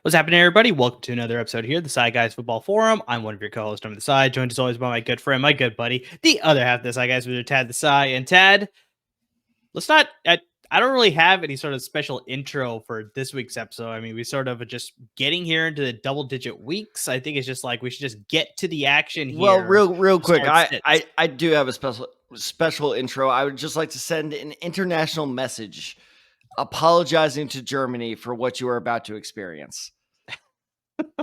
What's happening, everybody? Welcome to another episode here, the Side Guys Football Forum. I'm one of your co-hosts on the side, joined as always by my good friend, my good buddy, the other half of the Side Guys, with Tad the Side. And Tad, let's not. I don't really have any sort of special intro for this week's episode. I mean, we sort of are just getting here into the double-digit weeks. I think it's just like we should just get to the action here. Well, real to quick, start sits. I do have a special intro. I would just like to send an international message apologizing to Germany for what you are about to experience.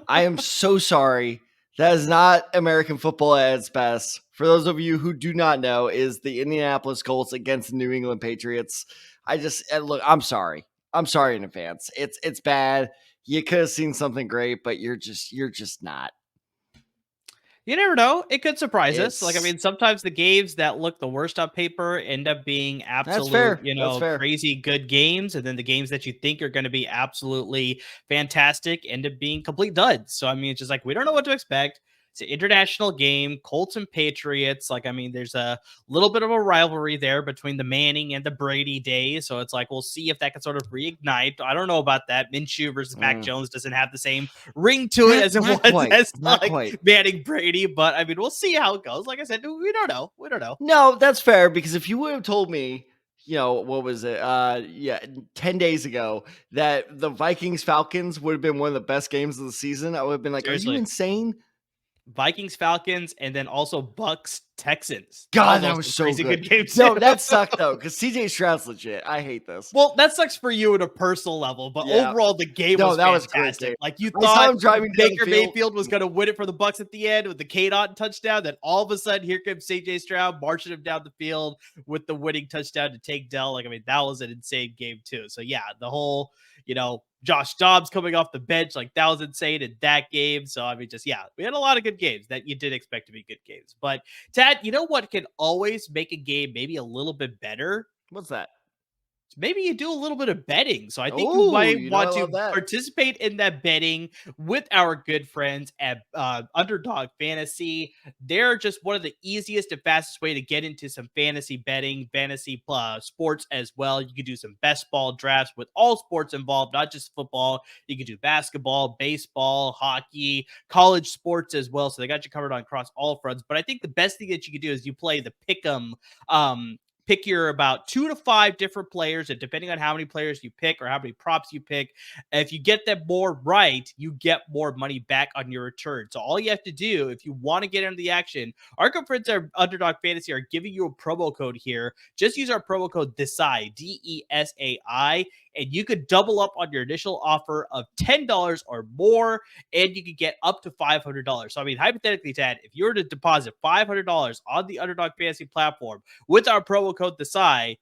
I am so sorry. That is not American football at its best. For those of you who do not know, is the Indianapolis Colts against the New England Patriots. Look, I'm sorry. I'm sorry in advance. It's bad. You could have seen something great, but you're just not. You never know. It could surprise us. Like, I mean, sometimes the games that look the worst on paper end up being absolute, fair. crazy good games. And then the games that you think are going to be absolutely fantastic end up being complete duds. So, I mean, it's just like, we don't know what to expect. It's an international game, Colts and Patriots. Like, I mean, there's a little bit of a rivalry there between the Manning and the Brady days. So it's like, we'll see if that can sort of reignite. I don't know about that. Minshew versus Mac Jones doesn't have the same ring to it as it was as Manning Brady. But I mean, we'll see how it goes. Like I said, we don't know. We don't know. No, that's fair, because if you would have told me, what was it? 10 days ago that the Vikings Falcons would have been one of the best games of the season, I would have been like, Seriously? Are you insane? Vikings, Falcons, and then also Bucks, Texans. God, that was so good. Game no, that sucked though, because CJ Stroud's legit. I hate this. Well, that sucks for you at a personal level, but overall the game was fantastic. Like, you thought Baker Mayfield was going to win it for the Bucks at the end with the K-Dot touchdown. Then all of a sudden, here comes CJ Stroud marching him down the field with the winning touchdown to take Dell. Like, I mean, that was an insane game too. So yeah, the whole, Josh Dobbs coming off the bench, like, that was insane in that game. So, I mean, we had a lot of good games that you did expect to be good games. But, Tad, you know what can always make a game maybe a little bit better? What's that? Maybe you do a little bit of betting. So I think you might want to participate in that betting with our good friends at Underdog Fantasy. They're just one of the easiest and fastest way to get into some fantasy betting, fantasy sports as well. You can do some best ball drafts with all sports involved, not just football. You can do basketball, baseball, hockey, college sports as well. So they got you covered on across all fronts. But I think the best thing that you can do is you play the Pick'em pick your about 2 to 5 different players, and depending on how many players you pick or how many props you pick, if you get them more right, you get more money back on your return. So all you have to do, if you want to get into the action, our good friends at Underdog Fantasy are giving you a promo code here. Just use our promo code DESAI, DESAI, and you could double up on your initial offer of $10 or more, and you could get up to $500. So, I mean, hypothetically, Tad, if you were to deposit $500 on the Underdog Fantasy platform with our promo code DESAI,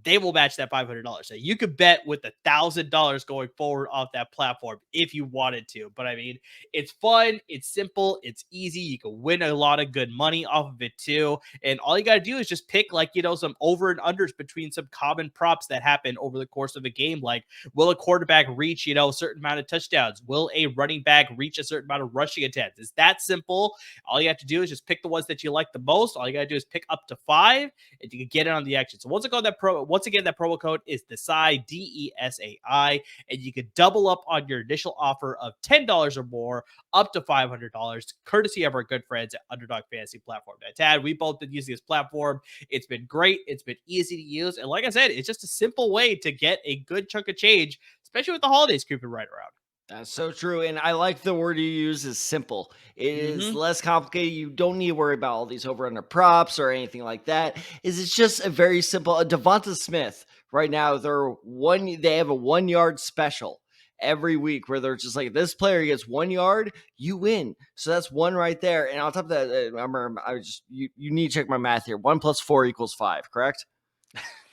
they will match that $500. So you could bet with $1,000 going forward off that platform if you wanted to. But I mean, it's fun, it's simple, it's easy. You can win a lot of good money off of it too. And all you got to do is just pick, like, some over and unders between some common props that happen over the course of a game. Like, will a quarterback reach, a certain amount of touchdowns? Will a running back reach a certain amount of rushing attempts? It's that simple. All you have to do is just pick the ones that you like the most. All you got to do is pick up to 5 and you can get in on the action. So once again, that promo code is DESAI, DESAI, and you can double up on your initial offer of $10 or more, up to $500, courtesy of our good friends at Underdog Fantasy Platform. Now, Tad, we both been using this platform. It's been great. It's been easy to use. And like I said, it's just a simple way to get a good chunk of change, especially with the holidays creeping right around. That's so true. And I like the word you use is simple. It is less complicated. You don't need to worry about all these over-under props or anything like that. It's just a very simple. Davante Smith right now, they have a 1 yard special every week where they're just like, this player gets 1 yard, you win. So that's one right there. And on top of that, remember, you need to check my math here. 1 + 4 = 5, correct?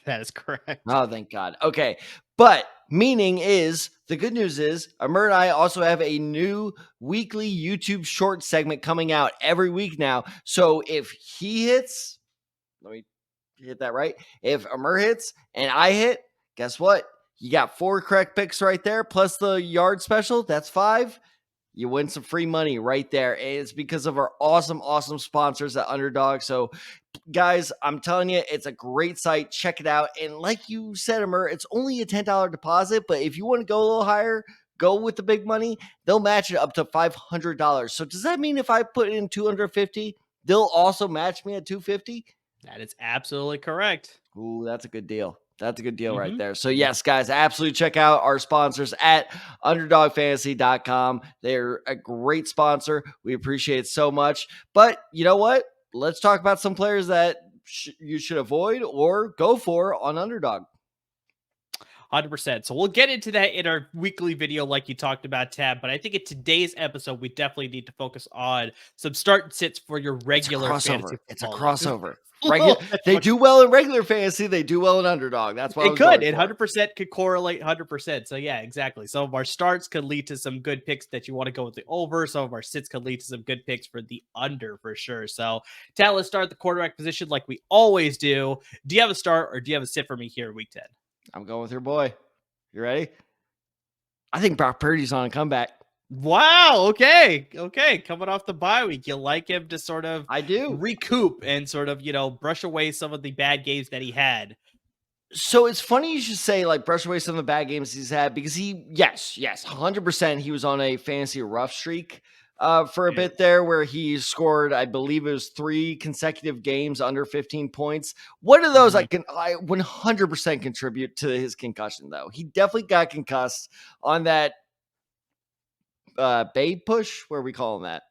That is correct. Oh, thank God. Okay. But meaning is, the good news is, Amir and I also have a new weekly YouTube short segment coming out every week now. So if he hits, let me hit that right. If Amir hits and I hit, guess what? You got 4 correct picks right there, plus the yard special. That's 5. You win some free money right there. And it's because of our awesome, awesome sponsors at Underdog. So, guys, I'm telling you, it's a great site. Check it out. And like you said, Amir, it's only a $10 deposit. But if you want to go a little higher, go with the big money. They'll match it up to $500. So does that mean if I put in 250, they'll also match me at 250? That is absolutely correct. Ooh, that's a good deal. That's a good deal right there. So, yes, guys, absolutely check out our sponsors at underdogfantasy.com. They're a great sponsor. We appreciate it so much. But you know what? Let's talk about some players that you should avoid or go for on Underdog. 100%. So we'll get into that in our weekly video like you talked about, Tab. But I think in today's episode, we definitely need to focus on some start and sits for your regular fantasy. It's a crossover. They do well in regular fantasy. They do well in Underdog. That's what it could. It 100% could correlate 100%. So yeah, exactly. Some of our starts could lead to some good picks that you want to go with the over. Some of our sits could lead to some good picks for the under for sure. So Tab, let's start at the quarterback position like we always do. Do you have a start or do you have a sit for me here in week 10? I'm going with your boy. You ready? I think Brock Purdy's on a comeback. Wow. Okay. Coming off the bye week, you like him to sort of recoup and sort of, brush away some of the bad games that he had. So it's funny you should say like brush away some of the bad games he's had because yes, 100% he was on a fantasy rough streak for a bit there where he scored, I believe it was 3 consecutive games under 15 points. One of those I 100% contribute to his concussion though. He definitely got concussed on that Bay push, where we call him that?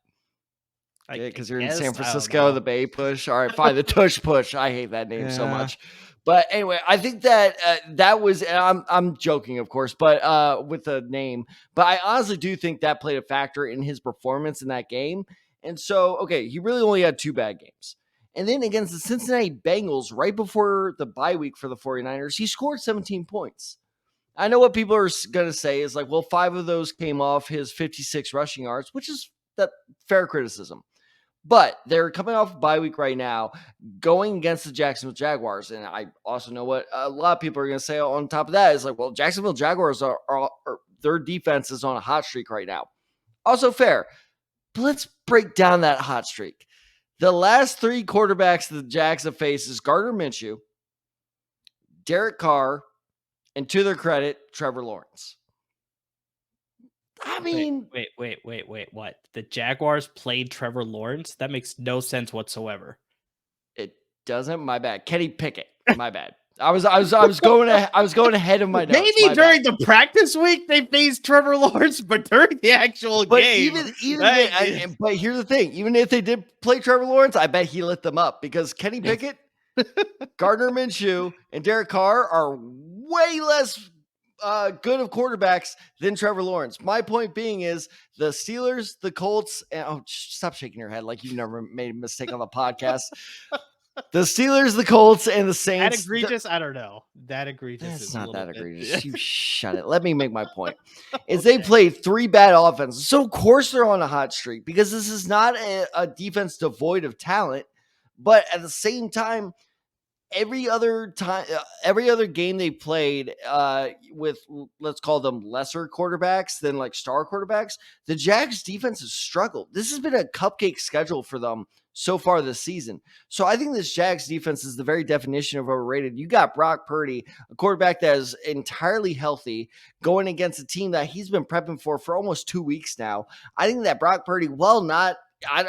Because you're in San Francisco, the Bay push. All right, fine, the tush push. I hate that name so much. But anyway, I think that that was, I'm joking, of course, but with the name. But I honestly do think that played a factor in his performance in that game. And so, okay, he really only had 2 bad games. And then against the Cincinnati Bengals, right before the bye week for the 49ers, he scored 17 points. I know what people are going to say is like, well, 5 of those came off his 56 rushing yards, which is that fair criticism. But they're coming off a bye week right now, going against the Jacksonville Jaguars. And I also know what a lot of people are going to say on top of that is like, well, Jacksonville Jaguars are their defense is on a hot streak right now. Also fair. But let's break down that hot streak. The last 3 quarterbacks that the Jags have faced is Gardner Minshew, Derek Carr, and to their credit, Trevor Lawrence. I mean... Wait. What? The Jaguars played Trevor Lawrence? That makes no sense whatsoever. It doesn't? My bad. Kenny Pickett. My bad. I was going ahead of my notes. Maybe during the practice week they faced Trevor Lawrence, but during the actual game. But here's the thing. Even if they did play Trevor Lawrence, I bet he lit them up because Kenny Pickett, Gardner Minshew, and Derek Carr are way less good of quarterbacks than Trevor Lawrence. My point being is the Steelers, the Colts, and stop shaking your head like you've never made a mistake on the podcast. The Steelers, the Colts, and the Saints. That egregious? I don't know. That egregious That's is not that egregious. You shut it. Let me make my point. Is they played 3 bad offenses. So, of course, they're on a hot streak because this is not a defense devoid of talent. But at the same time, every other game they played with, let's call them lesser quarterbacks than like star quarterbacks, the Jags defense has struggled. This has been a cupcake schedule for them so far this season. So I think this Jags defense is the very definition of overrated. You got Brock Purdy, a quarterback that is entirely healthy, going against a team that he's been prepping for almost 2 weeks now. I think that Brock Purdy, I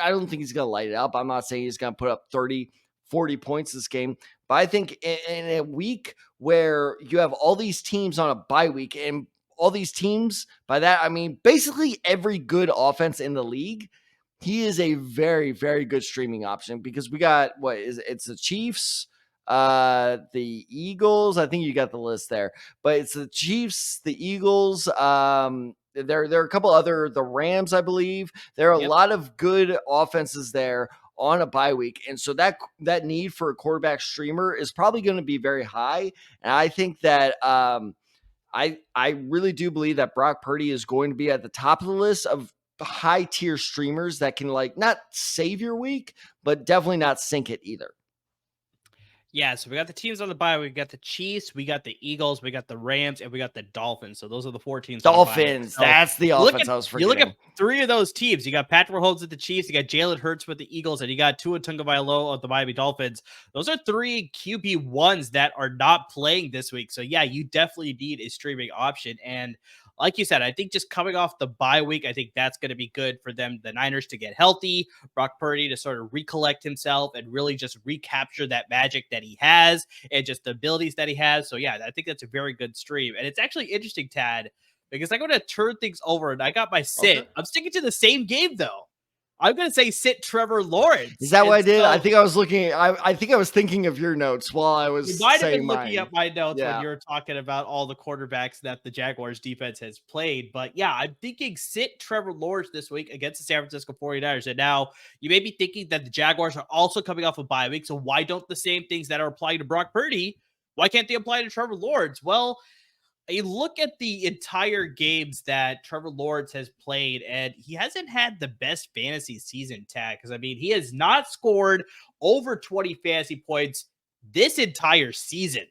don't think he's going to light it up. I'm not saying he's going to put up 30, 40 points this game. But I think in a week where you have all these teams on a bye week, and all these teams, by that I mean basically every good offense in the league, he is a very, very good streaming option because we got it's the Chiefs, the Eagles. I think you got the list there, but it's the Chiefs, the Eagles. There are a couple other, the Rams, I believe. There are a lot of good offenses there on a bye week. And so that need for a quarterback streamer is probably going to be very high. And I think that I really do believe that Brock Purdy is going to be at the top of the list of high tier streamers that can like not save your week, but definitely not sink it either. Yeah, so we got the teams on the bye. We got the Chiefs, we got the Eagles, we got the Rams, and we got the Dolphins. So those are the 4 teams. Dolphins. So that's the offense I was forgetting. You look at 3 of those teams. You got Patrick Mahomes with the Chiefs, you got Jalen Hurts with the Eagles, and you got Tua Tagovailoa of the Miami Dolphins. Those are 3 QB1s that are not playing this week. So yeah, you definitely need a streaming option. And like you said, I think just coming off the bye week, I think that's going to be good for them, the Niners, to get healthy, Brock Purdy to sort of recollect himself and really just recapture that magic that he has and just the abilities that he has. So yeah, I think that's a very good stream. And it's actually interesting, Tad, because I'm going to turn things over and I got my sit. Okay. I'm sticking to the same game though. I'm going to say sit Trevor Lawrence. Is that what I did? So, I think I was looking. I think I was thinking of your notes while I was. You might have been looking at my notes when you were talking about all the quarterbacks that the Jaguars defense has played. But yeah, I'm thinking sit Trevor Lawrence this week against the San Francisco 49ers. And now you may be thinking that the Jaguars are also coming off a bye week. So why don't the same things that are applying to Brock Purdy, why can't they apply to Trevor Lawrence? Well, you look at the entire games that Trevor Lawrence has played, and he hasn't had the best fantasy season, Tag. Because, I mean, he has not scored over 20 fantasy points this entire season.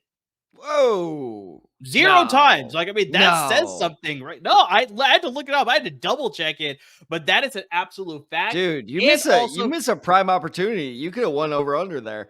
Whoa. 0 times. Like, I mean, that says something, right? No, I had to look it up. I had to double check it, but that is an absolute fact. Dude, you miss a prime opportunity. You could have won over under there.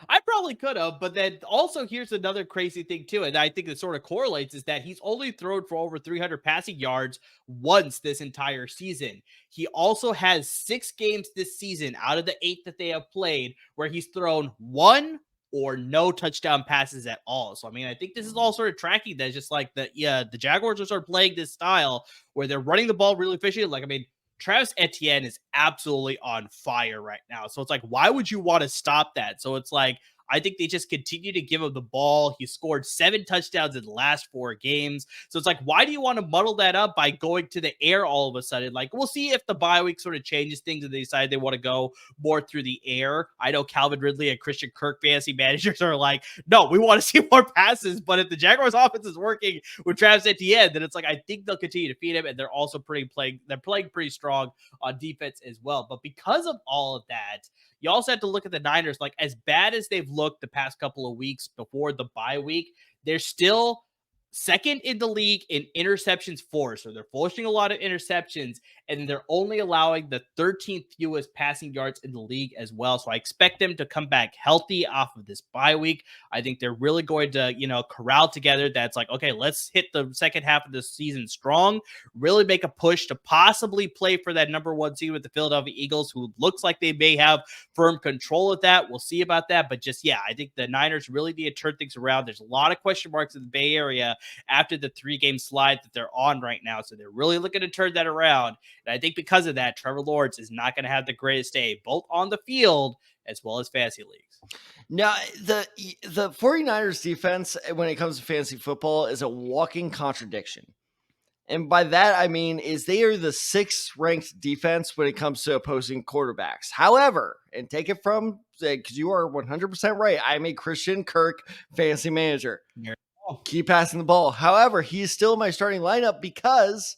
I probably could have, but then also here's another crazy thing too, and I think it sort of correlates, is that he's only thrown for over 300 passing yards once this entire season. He also has 6 games this season out of the 8 that they have played where he's thrown 1 or no touchdown passes at all. So, I mean, I think this is all sort of tracking that. Just like the Jaguars are sort of playing this style where they're running the ball really efficient. Like, I mean, Travis Etienne is absolutely on fire right now. So it's like, why would you want to stop that? So it's like, I think they just continue to give him the ball. He scored 7 touchdowns in the last 4 games. So it's like, why do you want to muddle that up by going to the air all of a sudden? Like, we'll see if the bye week sort of changes things and they decide they want to go more through the air. I know Calvin Ridley and Christian Kirk fantasy managers are like, no, we want to see more passes. But if the Jaguars offense is working with Travis Etienne, then it's like, I think they'll continue to feed him. And they're also playing pretty strong on defense as well. But because of all of that, you also have to look at the Niners. Like, as bad as they've looked the past couple of weeks before the bye week, they're still second in the league in interceptions forced. So they're forcing a lot of interceptions, and they're only allowing the 13th fewest passing yards in the league as well. So I expect them to come back healthy off of this bye week. I think they're really going to, corral together. That's like, okay, let's hit the second half of the season strong, really make a push to possibly play for that number 1 seed with the Philadelphia Eagles, who looks like they may have firm control of that. We'll see about that. But just, yeah, I think the Niners really need to turn things around. There's a lot of question marks in the Bay Area after the 3-game slide that they're on right now. So they're really looking to turn that around. And I think because of that, Trevor Lawrence is not going to have the greatest day, both on the field as well as fantasy leagues. Now, the 49ers defense, when it comes to fantasy football, is a walking contradiction. And by that, I mean, is they are the 6th ranked defense when it comes to opposing quarterbacks. However, and take it from, because you are 100% right, I'm a Christian Kirk fantasy manager. Keep passing the ball. However, he is still in my starting lineup because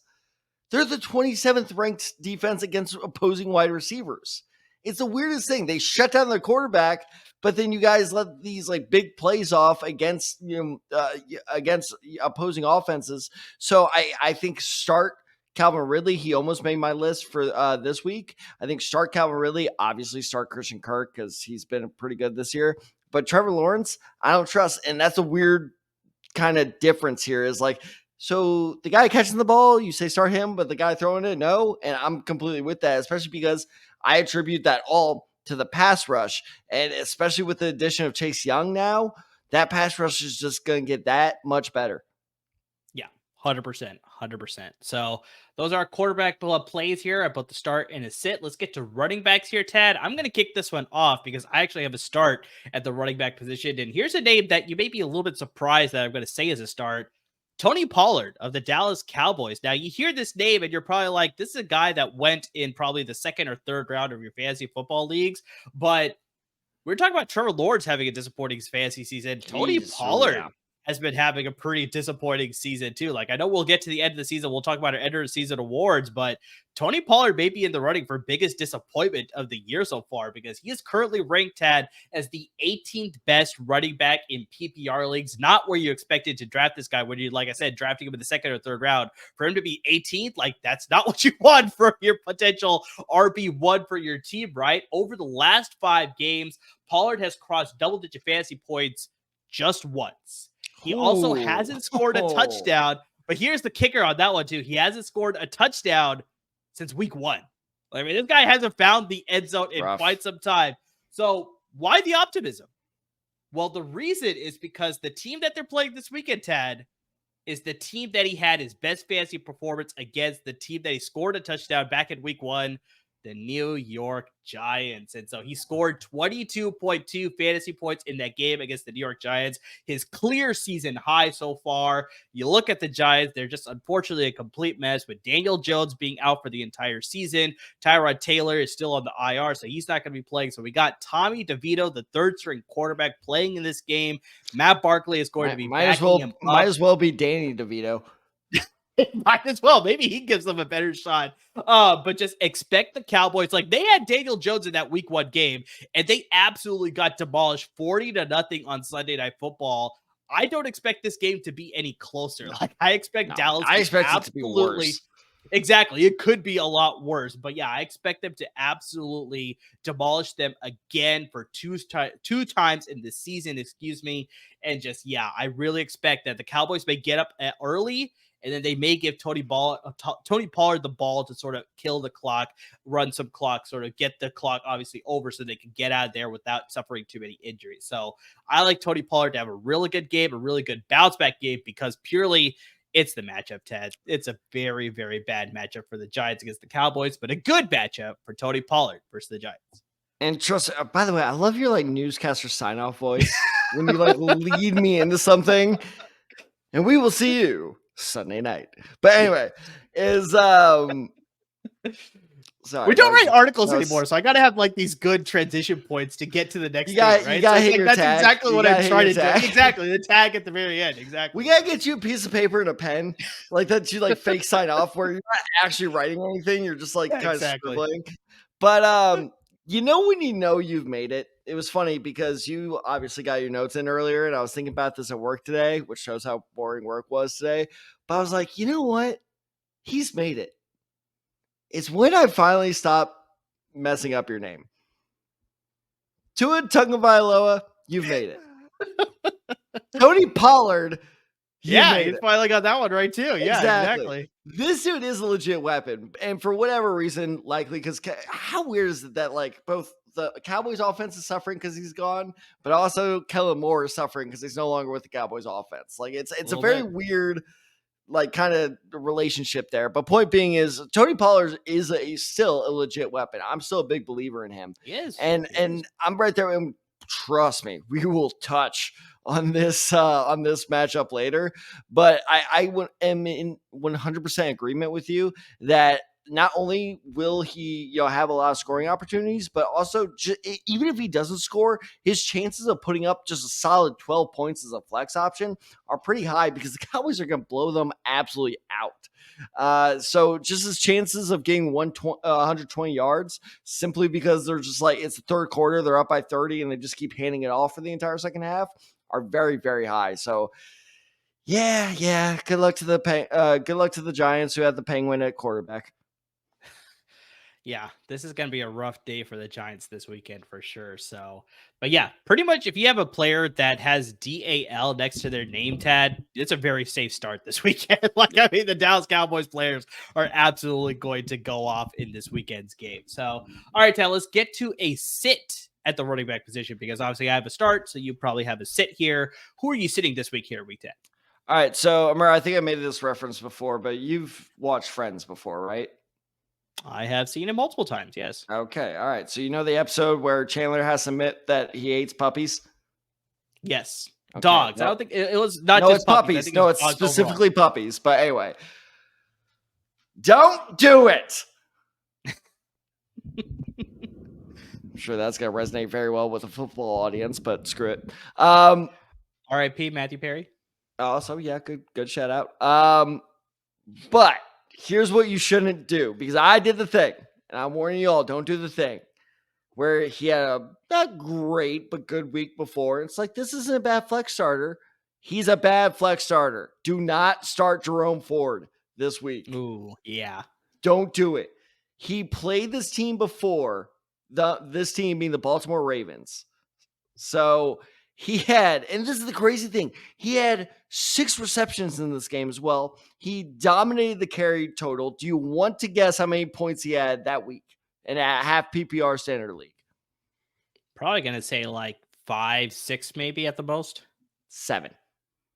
they're the 27th ranked defense against opposing wide receivers. It's the weirdest thing. They shut down their quarterback, but then you guys let these like big plays off against against opposing offenses. So I think start Calvin Ridley. He almost made my list for this week. I think start Calvin Ridley. Obviously start Christian Kirk because he's been pretty good this year. But Trevor Lawrence, I don't trust. And that's a weird kind of difference here, is like, so the guy catching the ball, you say start him, but the guy throwing it, no. And I'm completely with that, especially because I attribute that all to the pass rush. And especially with the addition of Chase Young now, that pass rush is just going to get that much better. Yeah, 100%. So those are our quarterback plays here at both the start and a sit. Let's get to running backs here, Tad. I'm going to kick this one off because I actually have a start at the running back position. And here's a name that you may be a little bit surprised that I'm going to say as a start. Tony Pollard of the Dallas Cowboys. Now, you hear this name and you're probably like, this is a guy that went in probably the 2nd or 3rd round of your fantasy football leagues. But we're talking about Trevor Lawrence having a disappointing fantasy season. Tony Pollard has been having a pretty disappointing season too. Like, I know we'll get to the end of the season. We'll talk about our end of the season awards, but Tony Pollard may be in the running for biggest disappointment of the year so far because he is currently ranked as the 18th best running back in PPR leagues. Not where you expected to draft this guy when you, like I said, drafting him in the second or third round. For him to be 18th, like, that's not what you want for your potential RB1 for your team, right? Over the last 5 games, Pollard has crossed double-digit fantasy points just once. He also hasn't scored a touchdown, but here's the kicker on that one too. He hasn't scored a touchdown since week 1. I mean, this guy hasn't found the end zone in quite some time. So why the optimism? Well, the reason is because the team that they're playing this weekend, Tad, is the team that he had his best fantasy performance against, the team that he scored a touchdown back in week 1, the New York Giants. And so he scored 22.2 fantasy points in that game against the New York Giants, his clear season high so far. You look at the Giants, they're just unfortunately a complete mess with Daniel Jones being out for the entire season. Tyrod Taylor is still on the IR, so he's not going to be playing. So we got Tommy DeVito, the third string quarterback, playing in this game. Matt Barkley is going to be backing him up. Might as well be Danny DeVito. Might as well. Maybe he gives them a better shot. But just expect the Cowboys. Like, they had Daniel Jones in that week 1 game, and they absolutely got demolished 40-0 on Sunday Night Football. I don't expect this game to be any closer. Like, I expect Dallas. I expect it to be worse. Exactly. It could be a lot worse. But yeah, I expect them to absolutely demolish them again for two times in the season, And just, yeah, I really expect that the Cowboys may get up early, and then they may give Tony Pollard the ball to sort of kill the clock, run some clock, sort of get the clock obviously over so they can get out of there without suffering too many injuries. So I like Tony Pollard to have a really good game, a really good bounce back game, because purely it's the matchup, Ted. It's a very, very bad matchup for the Giants against the Cowboys, but a good matchup for Tony Pollard versus the Giants. And trust, by the way, I love your like newscaster sign-off voice when you like lead me into something. And we will see you Sunday night. But anyway, sorry. We don't write articles anymore, so I gotta have like these good transition points to get to the next thing, right? You gotta hit your that's tag. Exactly what I'm trying to do. Exactly, the tag at the very end. Exactly. We gotta get you a piece of paper and a pen, like that you like fake sign off where you're not actually writing anything, you're just like kind of scribbling. But when you know you've made it, it was funny because you obviously got your notes in earlier, and I was thinking about this at work today, which shows how boring work was today. But I was like, you know what? He's made it. It's when I finally stop messing up your name. Tua Tagovailoa, you've made it. Tony Pollard, you finally got that one right too. Yeah, exactly. This dude is a legit weapon, and for whatever reason, likely because how weird is it that like both the Cowboys offense is suffering because he's gone, but also Kellen Moore is suffering because he's no longer with the Cowboys offense. Like it's a very weird like kind of relationship there. But point being is Tony Pollard is still a legit weapon. I'm still a big believer in him. He is. And I'm right there. And trust me, we will touch on this matchup later. But I am in 100% agreement with you that not only will he have a lot of scoring opportunities, but also even if he doesn't score, his chances of putting up just a solid 12 points as a flex option are pretty high because the Cowboys are going to blow them absolutely out. So just his chances of getting 120 yards simply because they're just like it's the third quarter, they're up by 30 and they just keep handing it off for the entire second half are very, very high. So yeah. Good luck to the Giants who had the Penguin at quarterback. Yeah, this is going to be a rough day for the Giants this weekend for sure. So, but yeah, pretty much if you have a player that has DAL next to their name tag, it's a very safe start this weekend. The Dallas Cowboys players are absolutely going to go off in this weekend's game. So, all right, Tad, let's get to a sit at the running back position because obviously I have a start, so you probably have a sit here. Who are you sitting this week here, week 10? All right, so Amir, I think I made this reference before, but you've watched Friends before, right? I have seen it multiple times, yes. Okay, all right. So you know the episode where Chandler has to admit that he hates puppies? Yes. Okay. Dogs. No. I don't think it was not just puppies. No, it's specifically overall. Puppies. But anyway, don't do it. I'm sure that's going to resonate very well with the football audience, but screw it. R.I.P. Matthew Perry. Also, yeah, good shout out. But here's what you shouldn't do, because I did the thing, and I'm warning you all, don't do the thing where he had a not great but good week before. It's like, this isn't a bad flex starter. He's a bad flex starter. Do not start Jerome Ford this week. Ooh, yeah. Don't do it. He played this team before, this team being the Baltimore Ravens. So he had, and this is the crazy thing, he had 6 receptions in this game as well. He dominated the carry total. Do you want to guess how many points he had that week in a half PPR standard league? Probably going to say like 5, 6 maybe at the most. 7.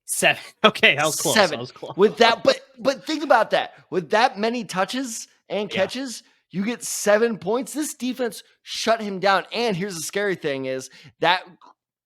7. Okay, I was close. 7. I was close. With that, but think about that. With that many touches and catches, you get 7 points. This defense shut him down. And here's the scary thing is that,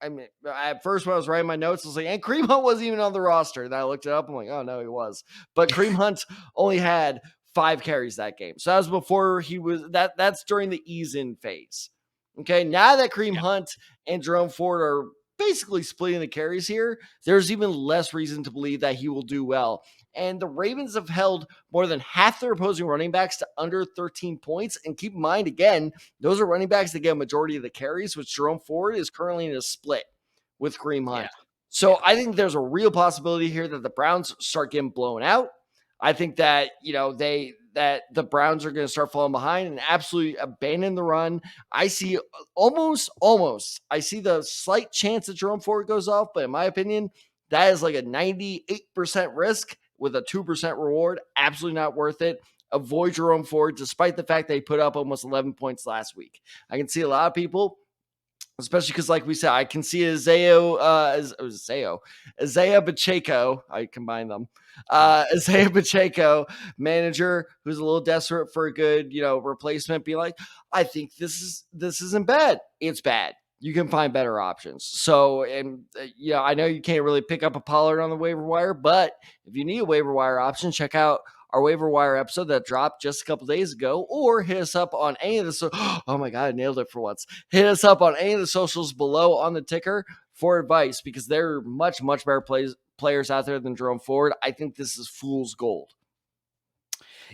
I mean, at first when I was writing my notes, I was like, and Kareem Hunt wasn't even on the roster. Then I looked it up. I'm like, oh no, he was. But Kareem Hunt only had 5 carries that game. So that was before he was, that's during the ease-in phase. Okay, now that Kareem Hunt and Jerome Ford are basically splitting the carries here, there's even less reason to believe that he will do well. And the Ravens have held more than half their opposing running backs to under 13 points. And keep in mind, again, those are running backs that get a majority of the carries, which Jerome Ford is currently in a split with Kareem Hunt. So I think there's a real possibility here that the Browns start getting blown out. I think that, that the Browns are going to start falling behind and absolutely abandon the run. I see almost, I see the slight chance that Jerome Ford goes off, but in my opinion, that is like a 98% risk with a 2% reward. Absolutely not worth it. Avoid Jerome Ford, despite the fact that he put up almost 11 points last week. I can see a lot of people, especially because, like we said, I can see Isaiah Pacheco. I combine them. Isaiah Pacheco, manager who's a little desperate for a good, replacement, be like, I think this isn't bad. It's bad. You can find better options. So, and I know you can't really pick up a Pollard on the waiver wire, but if you need a waiver wire option, check out our waiver wire episode that dropped just a couple days ago, or hit us up on any of the, oh my God, I nailed it for once. Hit us up on any of the socials below on the ticker for advice, because there are much, much better players out there than Jerome Ford. I think this is fool's gold.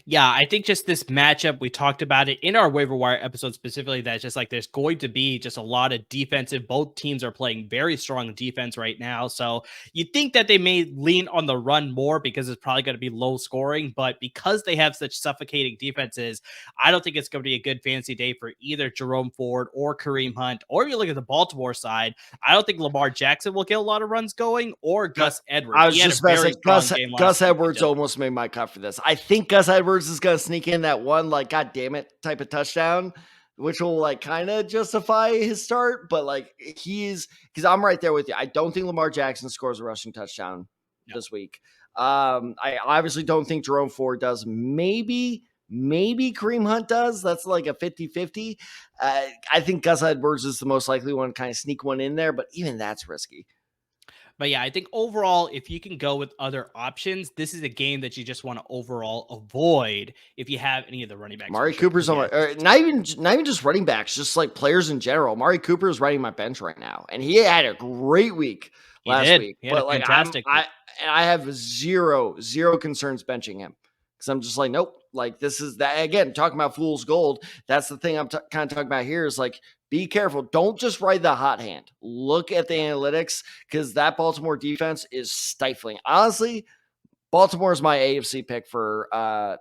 Yeah, I think just this matchup, we talked about it in our waiver wire episode specifically, that just like there's going to be just a lot of defensive. Both teams are playing very strong defense right now. So you think that they may lean on the run more because it's probably going to be low scoring. But because they have such suffocating defenses, I don't think it's going to be a good fantasy day for either Jerome Ford or Kareem Hunt. Or if you look at the Baltimore side, I don't think Lamar Jackson will get a lot of runs going, or Gus Edwards. I was just about to say, Gus Edwards almost made my cut for this. I think Gus Edwards is going to sneak in that one, like, God damn it type of touchdown, which will like kind of justify his start. But like, because I'm right there with you. I don't think Lamar Jackson scores a rushing touchdown this week. I obviously don't think Jerome Ford does. Maybe Kareem Hunt does. That's like a 50-50. I think Gus Edwards is the most likely one to kind of sneak one in there, but even that's risky. But yeah, I think overall, if you can go with other options, this is a game that you just want to overall avoid if you have any of the running backs. Amari Cooper's on my, not even just running backs, just like players in general. Amari Cooper is running my bench right now, and he had a great week last week. But like, fantastic. I have zero concerns benching him, because I'm just like, nope. Like, this is that again, talking about fool's gold. That's the thing I'm kind of talking about here is like, be careful. Don't just ride the hot hand. Look at the analytics, because that Baltimore defense is stifling. Honestly, Baltimore is my AFC pick for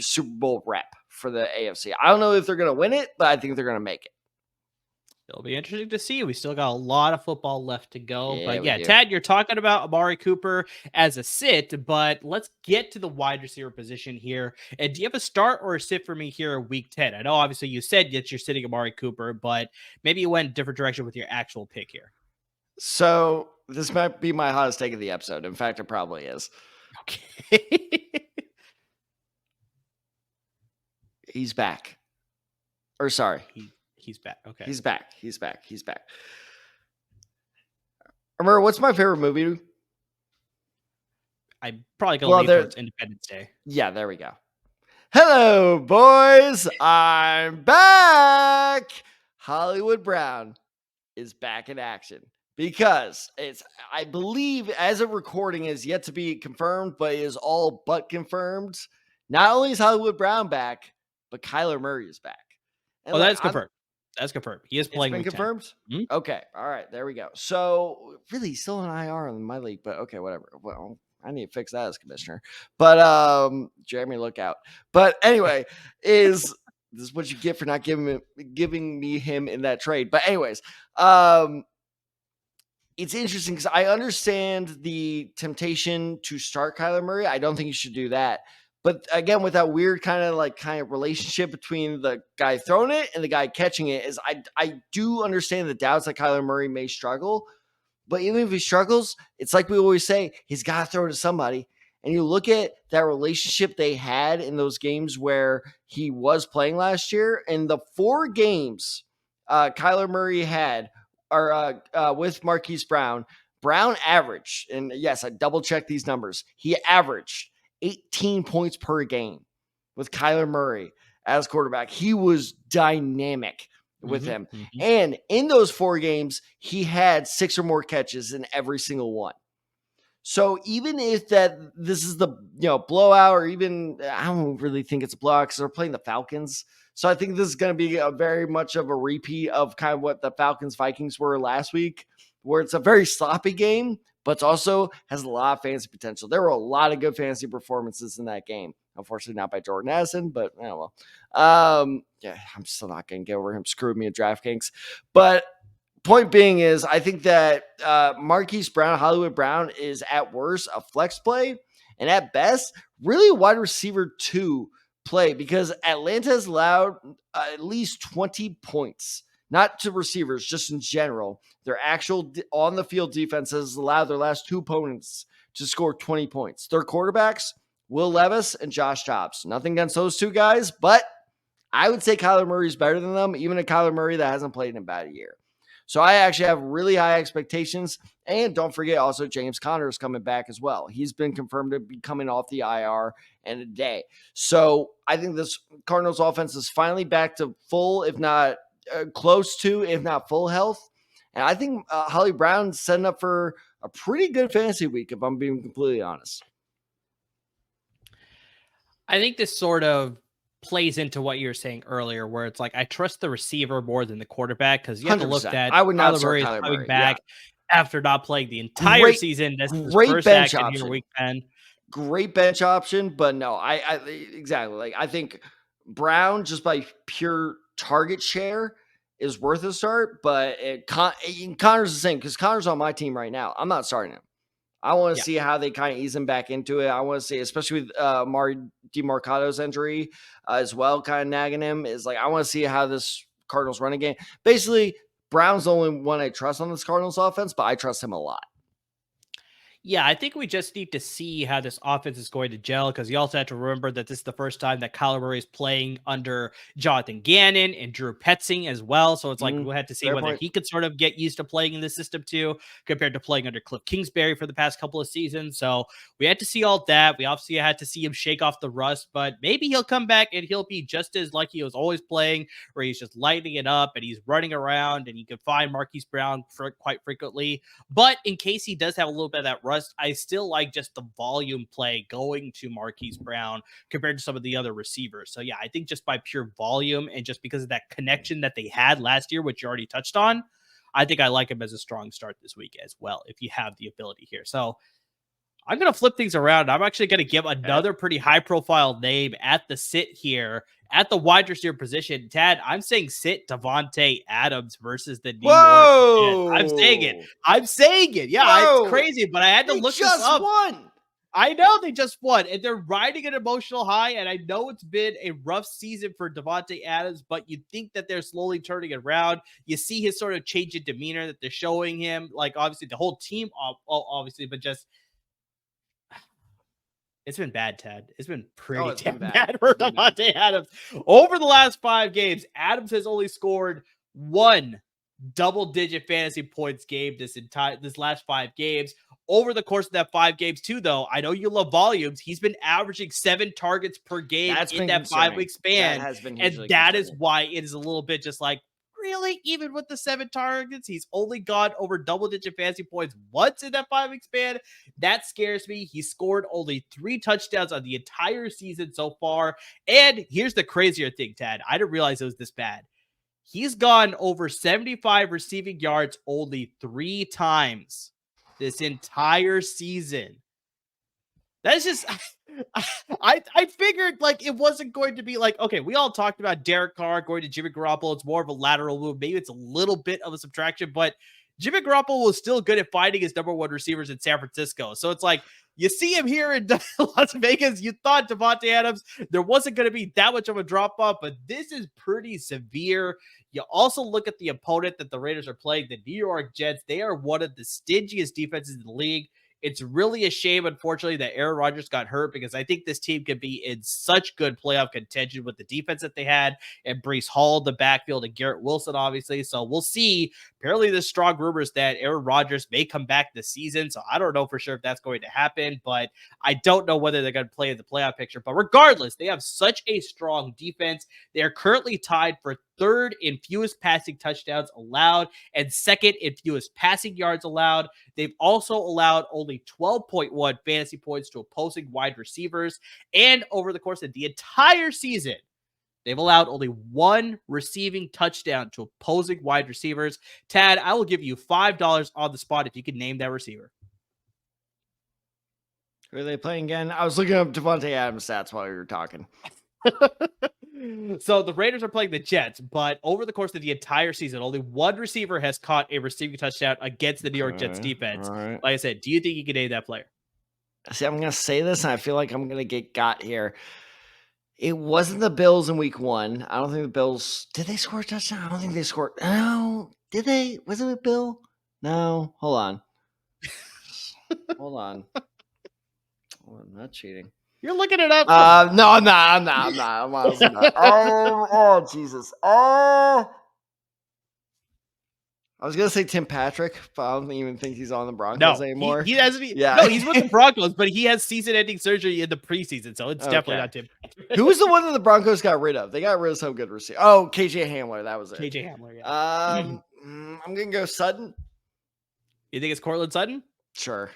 Super Bowl rep for the AFC. I don't know if they're going to win it, but I think they're going to make it. It'll be interesting to see. We still got a lot of football left to go. Yeah, but yeah, Tad, you're talking about Amari Cooper as a sit, but let's get to the wide receiver position here. And do you have a start or a sit for me here in week 10? I know obviously you said that you're sitting Amari Cooper, but maybe you went a different direction with your actual pick here. So this might be my hottest take of the episode. In fact, it probably is. Okay. He's back. Or sorry. He's back. Okay. He's back. Remember, what's my favorite movie? I probably go towards Independence Day. Yeah, there we go. Hello, boys. I'm back. Hollywood Brown is back in action. because I believe as a recording is yet to be confirmed, but is all but confirmed. Not only is Hollywood Brown back, but Kyler Murray is back. And Oh, look, that's confirmed. That's confirmed. He is it's playing been week 10. confirmed? Mm-hmm. Okay. All right. There we go. So really still an IR in my league, but okay, whatever. Well, I need to fix that as commissioner. But Jeremy, look out. But anyway, this is what you get for not giving me him in that trade. But anyways, it's interesting because I understand the temptation to start Kyler Murray. I don't think you should do that. But again, with that weird kind of relationship between the guy throwing it and the guy catching it, is I do understand the doubts that Kyler Murray may struggle. But even if he struggles, it's like we always say, he's got to throw to somebody. And you look at that relationship they had in those games where he was playing last year, and the 4 games Kyler Murray had are with Marquise Brown. Brown averaged, and yes, I double checked these numbers. He averaged 18 points per game with Kyler Murray as quarterback. He was dynamic with him. Mm-hmm. And in those 4 games, he had 6 or more catches in every single one. So even if this is the blowout, or even I don't really think it's a blowout because they're playing the Falcons. So I think this is going to be a very much of a repeat of kind of what the Falcons-Vikings were last week, where it's a very sloppy game, but it also has a lot of fantasy potential. There were a lot of good fantasy performances in that game. Unfortunately, not by Jordan Addison, but well. Yeah, I'm still not going to get over him screwed me at DraftKings. But point being is, I think that Marquise Brown, Hollywood Brown, is at worst a flex play, and at best, really a wide receiver 2 play, because Atlanta has allowed at least 20 points, not to receivers, just in general. Their actual on the field defense has allowed their last 2 opponents to score 20 points. Their quarterbacks, Will Levis and Josh Dobbs. Nothing against those 2 guys, but I would say Kyler Murray's better than them, even a Kyler Murray that hasn't played in about a year. So I actually have really high expectations. And don't forget also James Conner is coming back as well. He's been confirmed to be coming off the IR in a day. So I think this Cardinals offense is finally back to full, if not close to, if not full health. And I think Holly Brown's setting up for a pretty good fantasy week, if I'm being completely honest. I think this sort of plays into what you were saying earlier, where it's like, I trust the receiver more than the quarterback, because you have to look at I would not Kyler Murray is coming Murray back after not playing the entire season. This is his first bench action option. Here, week 10. Great bench option, but no, I exactly, like, I think Brown, just by pure target share, is worth a start, but Connor's the same, because Connor's on my team right now. I'm not starting him. I want to see how they kind of ease him back into it. I want to see, especially with Mari DeMarcado's injury as well, kind of nagging him, is like, I want to see how this Cardinals running game. Basically, Brown's the only one I trust on this Cardinals offense, but I trust him a lot. Yeah, I think we just need to see how this offense is going to gel, because you also have to remember that this is the first time that Kyler Murray is playing under Jonathan Gannon and Drew Petzing as well. So it's like we'll have to see whether he could sort of get used to playing in this system too, compared to playing under Cliff Kingsbury for the past couple of seasons. So we had to see all that. We obviously had to see him shake off the rust, but maybe he'll come back and he'll be just as like he was always playing, where he's just lighting it up and he's running around and he can find Marquise Brown quite frequently. But in case he does have a little bit of that rust, I still like just the volume play going to Marquise Brown compared to some of the other receivers. So yeah, I think just by pure volume and just because of that connection that they had last year, which you already touched on, I think I like him as a strong start this week as well, if you have the ability here. So I'm going to flip things around. I'm actually going to give another pretty high profile name at the sit here at the wide receiver position. Tad, I'm saying sit Davante Adams versus the New York Jets. I'm saying it. Yeah, it's crazy, but I had to look this up. Won. I know they just won, and they're riding an emotional high, and I know it's been a rough season for Davante Adams, but you think that they're slowly turning it around. You see his sort of change in demeanor that they're showing him, like obviously the whole team, obviously, but just it's been bad, Ted. It's been pretty bad for Davante Adams. Over the last 5 games, Adams has only scored 1 double-digit fantasy points game this last 5 games. Over the course of that 5 games, too, though, I know you love volumes. He's been averaging 7 targets per game in that 5-week span. And that is why it is a little bit just like, really, even with the 7 targets, he's only gone over double-digit fantasy points once in that 5-week span. That scares me. He scored only 3 touchdowns on the entire season so far. And here's the crazier thing, Tad. I didn't realize it was this bad. He's gone over 75 receiving yards only 3 times this entire season. That's just, I figured like it wasn't going to be like, okay, we all talked about Derek Carr going to Jimmy Garoppolo. It's more of a lateral move. Maybe it's a little bit of a subtraction, but Jimmy Garoppolo was still good at finding his number 1 receivers in San Francisco. So it's like, you see him here in Las Vegas. You thought Davante Adams, there wasn't going to be that much of a drop off, but this is pretty severe. You also look at the opponent that the Raiders are playing, the New York Jets. They are one of the stingiest defenses in the league. It's really a shame, unfortunately, that Aaron Rodgers got hurt because I think this team could be in such good playoff contention with the defense that they had and Breece Hall, the backfield, and Garrett Wilson, obviously. So we'll see. Apparently, there's strong rumors that Aaron Rodgers may come back this season. So I don't know for sure if that's going to happen, but I don't know whether they're going to play in the playoff picture. But regardless, they have such a strong defense. They are currently tied for 3rd in fewest passing touchdowns allowed and 2nd in fewest passing yards allowed. They've also allowed only 12.1 fantasy points to opposing wide receivers. And over the course of the entire season, they've allowed only 1 receiving touchdown to opposing wide receivers. Tad, I will give you $5 on the spot if you can name that receiver. Who are they playing again? I was looking up Davante Adams stats while you were talking. So the Raiders are playing the Jets, but over the course of the entire season, only 1 receiver has caught a receiving touchdown against the New York Jets defense. Like I said, do you think you can name that player? See, I'm going to say this, and I feel like I'm going to get got here. It wasn't the Bills in week 1. I don't think the Bills... Did they score a touchdown? I don't think they scored... No. Did they? Was it a Bill? No. Hold on. Hold on. I'm not cheating. You're looking it up. No, I'm not. I'm honestly not. Oh, Jesus. Oh. I was going to say Tim Patrick, but I don't even think he's on the Broncos anymore. He hasn't. Yeah. No, he's with the Broncos, but he has season-ending surgery in the preseason, so it's definitely not Tim Patrick. Who was the one that the Broncos got rid of? They got rid of some good receiver. Oh, KJ Hamler. That was it. KJ Hamler, yeah. I'm going to go Sutton. You think it's Cortland Sutton? Sure.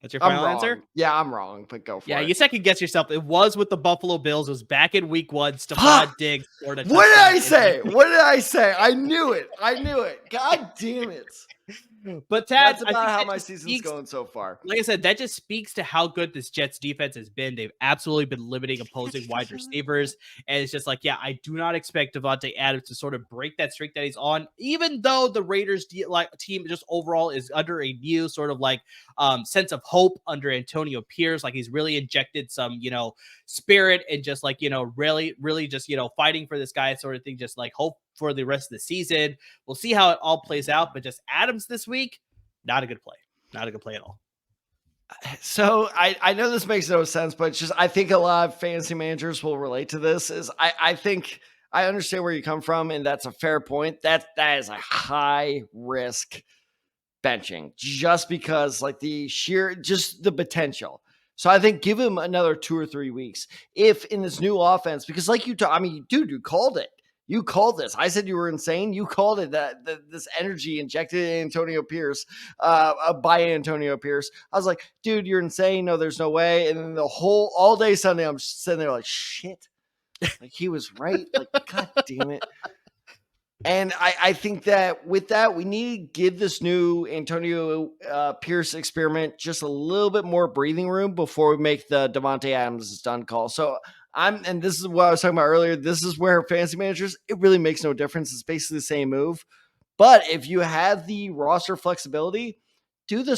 That's your final answer? Yeah, I'm wrong, but go for it. Yeah, you second guess yourself. It was with the Buffalo Bills. It was back in week 1. Stephon Diggs scored a touchdown. What did I say? What did I say? I knew it. God damn it. But Tad, that's about how my season's going so far. Like I said, that just speaks to how good this Jets defense has been. They've absolutely been limiting opposing wide receivers. And it's just like, yeah, I do not expect Davante Adams to sort of break that streak that he's on, even though the Raiders team just overall is under a new sort of like sense of hope under Antonio Pierce. Like he's really injected some, spirit and just like, really, really just, fighting for this guy sort of thing, just like hope for the rest of the season. We'll see how it all plays out, but just Adams this week, not a good play. Not a good play at all. So I know this makes no sense, but it's just I think a lot of fantasy managers will relate to this. I think I understand where you come from, and that's a fair point. That is a high risk benching just because like just the potential. So I think give him another 2 or 3 weeks if in this new offense, because like you called it. You called this. I said you were insane. You called it that this energy injected in Antonio Pierce by Antonio Pierce. I was like, dude, you're insane. No, there's no way. And then all day Sunday, I'm just sitting there like, shit. Like he was right. Like, God damn it. And I think that with that, we need to give this new Antonio Pierce experiment just a little bit more breathing room before we make the Davante Adams done call. So and this is what I was talking about earlier. This is where fantasy managers, it really makes no difference. It's basically the same move. But if you have the roster flexibility, do the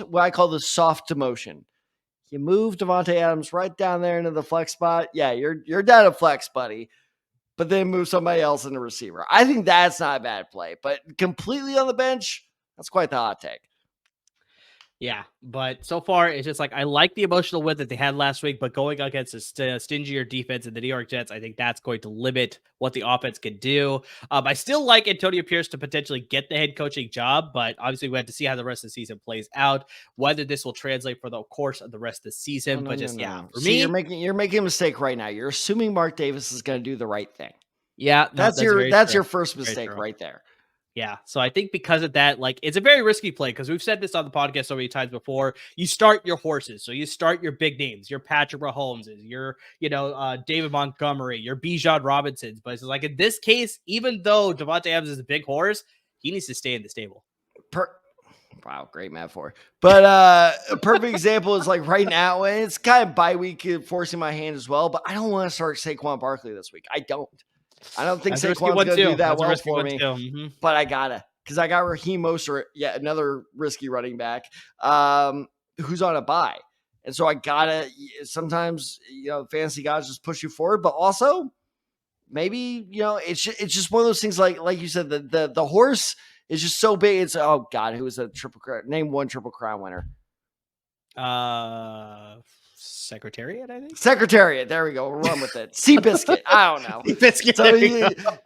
what I call the soft demotion. You move Davante Adams right down there into the flex spot. Yeah, you're down to flex, buddy. But then move somebody else into receiver. I think that's not a bad play. But completely on the bench, that's quite the hot take. Yeah, but so far, it's just like I like the emotional win that they had last week, but going against a stingier defense in the New York Jets, I think that's going to limit what the offense can do. I still like Antonio Pierce to potentially get the head coaching job, but obviously we have to see how the rest of the season plays out, whether this will translate for the course of the rest of the season. For me, you're making a mistake right now. You're assuming Mark Davis is going to do the right thing. Yeah, that's your first mistake right there. Yeah. So I think because of that, like, it's a very risky play because we've said this on the podcast so many times before. You start your horses. So you start your big names, your Patrick Mahomeses, your, David Montgomery, your Bijan Robinsons. But it's like in this case, even though Davante Adams is a big horse, he needs to stay in the stable. Wow, great metaphor. But a perfect example is like right now, and it's kind of bye week forcing my hand as well, but I don't want to start Saquon Barkley this week. I don't think Saquon's going to do that well for me, but I gotta, because I got Raheem Mostert, yet another risky running back, who's on a bye. And so I gotta, sometimes, fantasy guys just push you forward, but also maybe, it's just one of those things like you said, the horse is just so big. It's, oh God, who was a triple crown? Name one Triple Crown winner. Secretariat, I think. Secretariat. There we go. We'll run with it. Seabiscuit. I don't know. Seabiscuit. So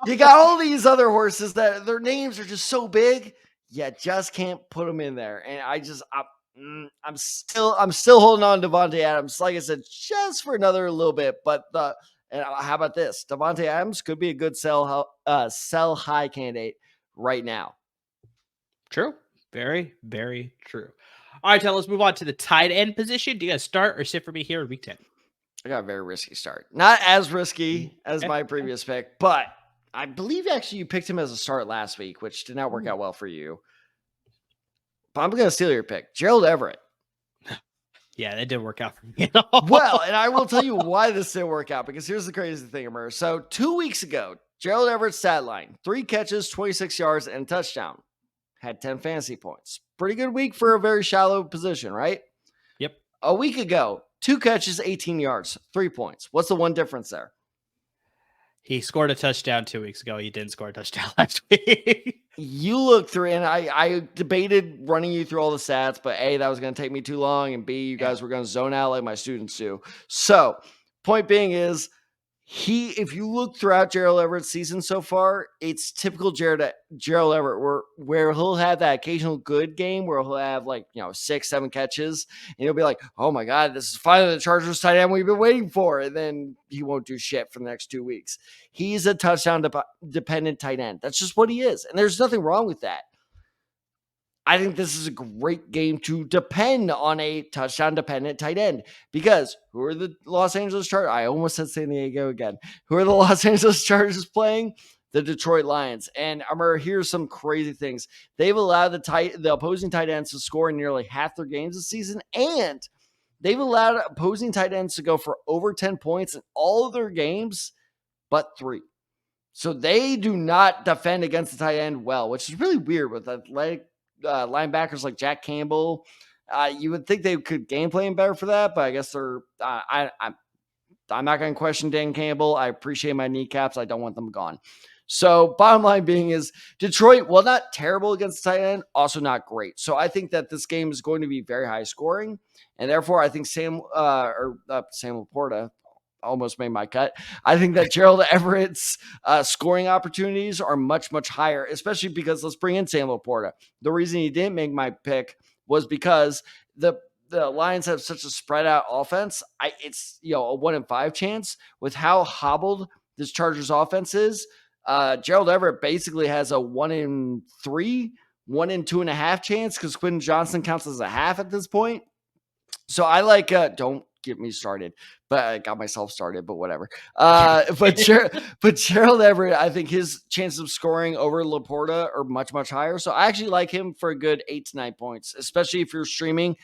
you got all these other horses that their names are just so big, you just can't put them in there. And I'm still holding on to Davante Adams. Like I said, just for another little bit. But and how about this? Davante Adams could be a good sell high candidate right now. True. Very, very true. All right, let's move on to the tight end position. Do you guys start or sit for me here in week 10? I got a very risky start. Not as risky as my previous pick, but I believe actually you picked him as a start last week, which did not work out well for you. But I'm going to steal your pick. Gerald Everett. Yeah, that didn't work out for me at all. Well, and I will tell you why this didn't work out, because here's the crazy thing, Amir. So 2 weeks ago, Gerald Everett's stat line, 3 catches, 26 yards, and a touchdown. Had 10 fantasy points. Pretty good week for a very shallow position, right? Yep. A week ago, 2 catches, 18 yards, 3 points. What's the one difference there? He scored a touchdown 2 weeks ago. He didn't score a touchdown last week. You look through, and I debated running you through all the stats, but A, that was going to take me too long, and B, you guys were going to zone out like my students do. So, point being is, if you look throughout Gerald Everett's season so far, it's typical Gerald Everett where he'll have that occasional good game where he'll have 6, 7 catches, and he'll be like, oh my God, this is finally the Chargers tight end we've been waiting for. And then he won't do shit for the next 2 weeks. He's a touchdown dependent tight end. That's just what he is. And there's nothing wrong with that. I think this is a great game to depend on a touchdown-dependent tight end, because who are the Los Angeles Chargers? I almost said San Diego again. Who are the Los Angeles Chargers playing? The Detroit Lions. And I'm going to hear some crazy things. They've allowed the opposing tight ends to score in nearly half their games this season, and they've allowed opposing tight ends to go for over 10 points in all of their games but 3. So they do not defend against the tight end well, which is really weird with athletic linebackers like Jack Campbell. You would think they could game plan better for that, but I guess they're I'm not going to question Dan Campbell. I appreciate my kneecaps. I don't want them gone. So bottom line being is Detroit, well, not terrible against the tight end, also not great. So I think that this game is going to be very high scoring, and therefore I think Sam Laporta almost made my cut. I think that Gerald Everett's scoring opportunities are much, much higher, especially because let's bring in Sam Laporta. The reason he didn't make my pick was because the Lions have such a spread out offense. It's a 1 in 5 chance with how hobbled this Chargers offense is. Gerald Everett basically has a 1 in 3, 1 in 2.5 chance because Quentin Johnson counts as a half at this point. So I don't get me started, but I got myself started, but whatever. But Gerald Everett, I think his chances of scoring over Laporta are much, much higher. So I actually like him for a good 8 to 9 points, especially if you're streaming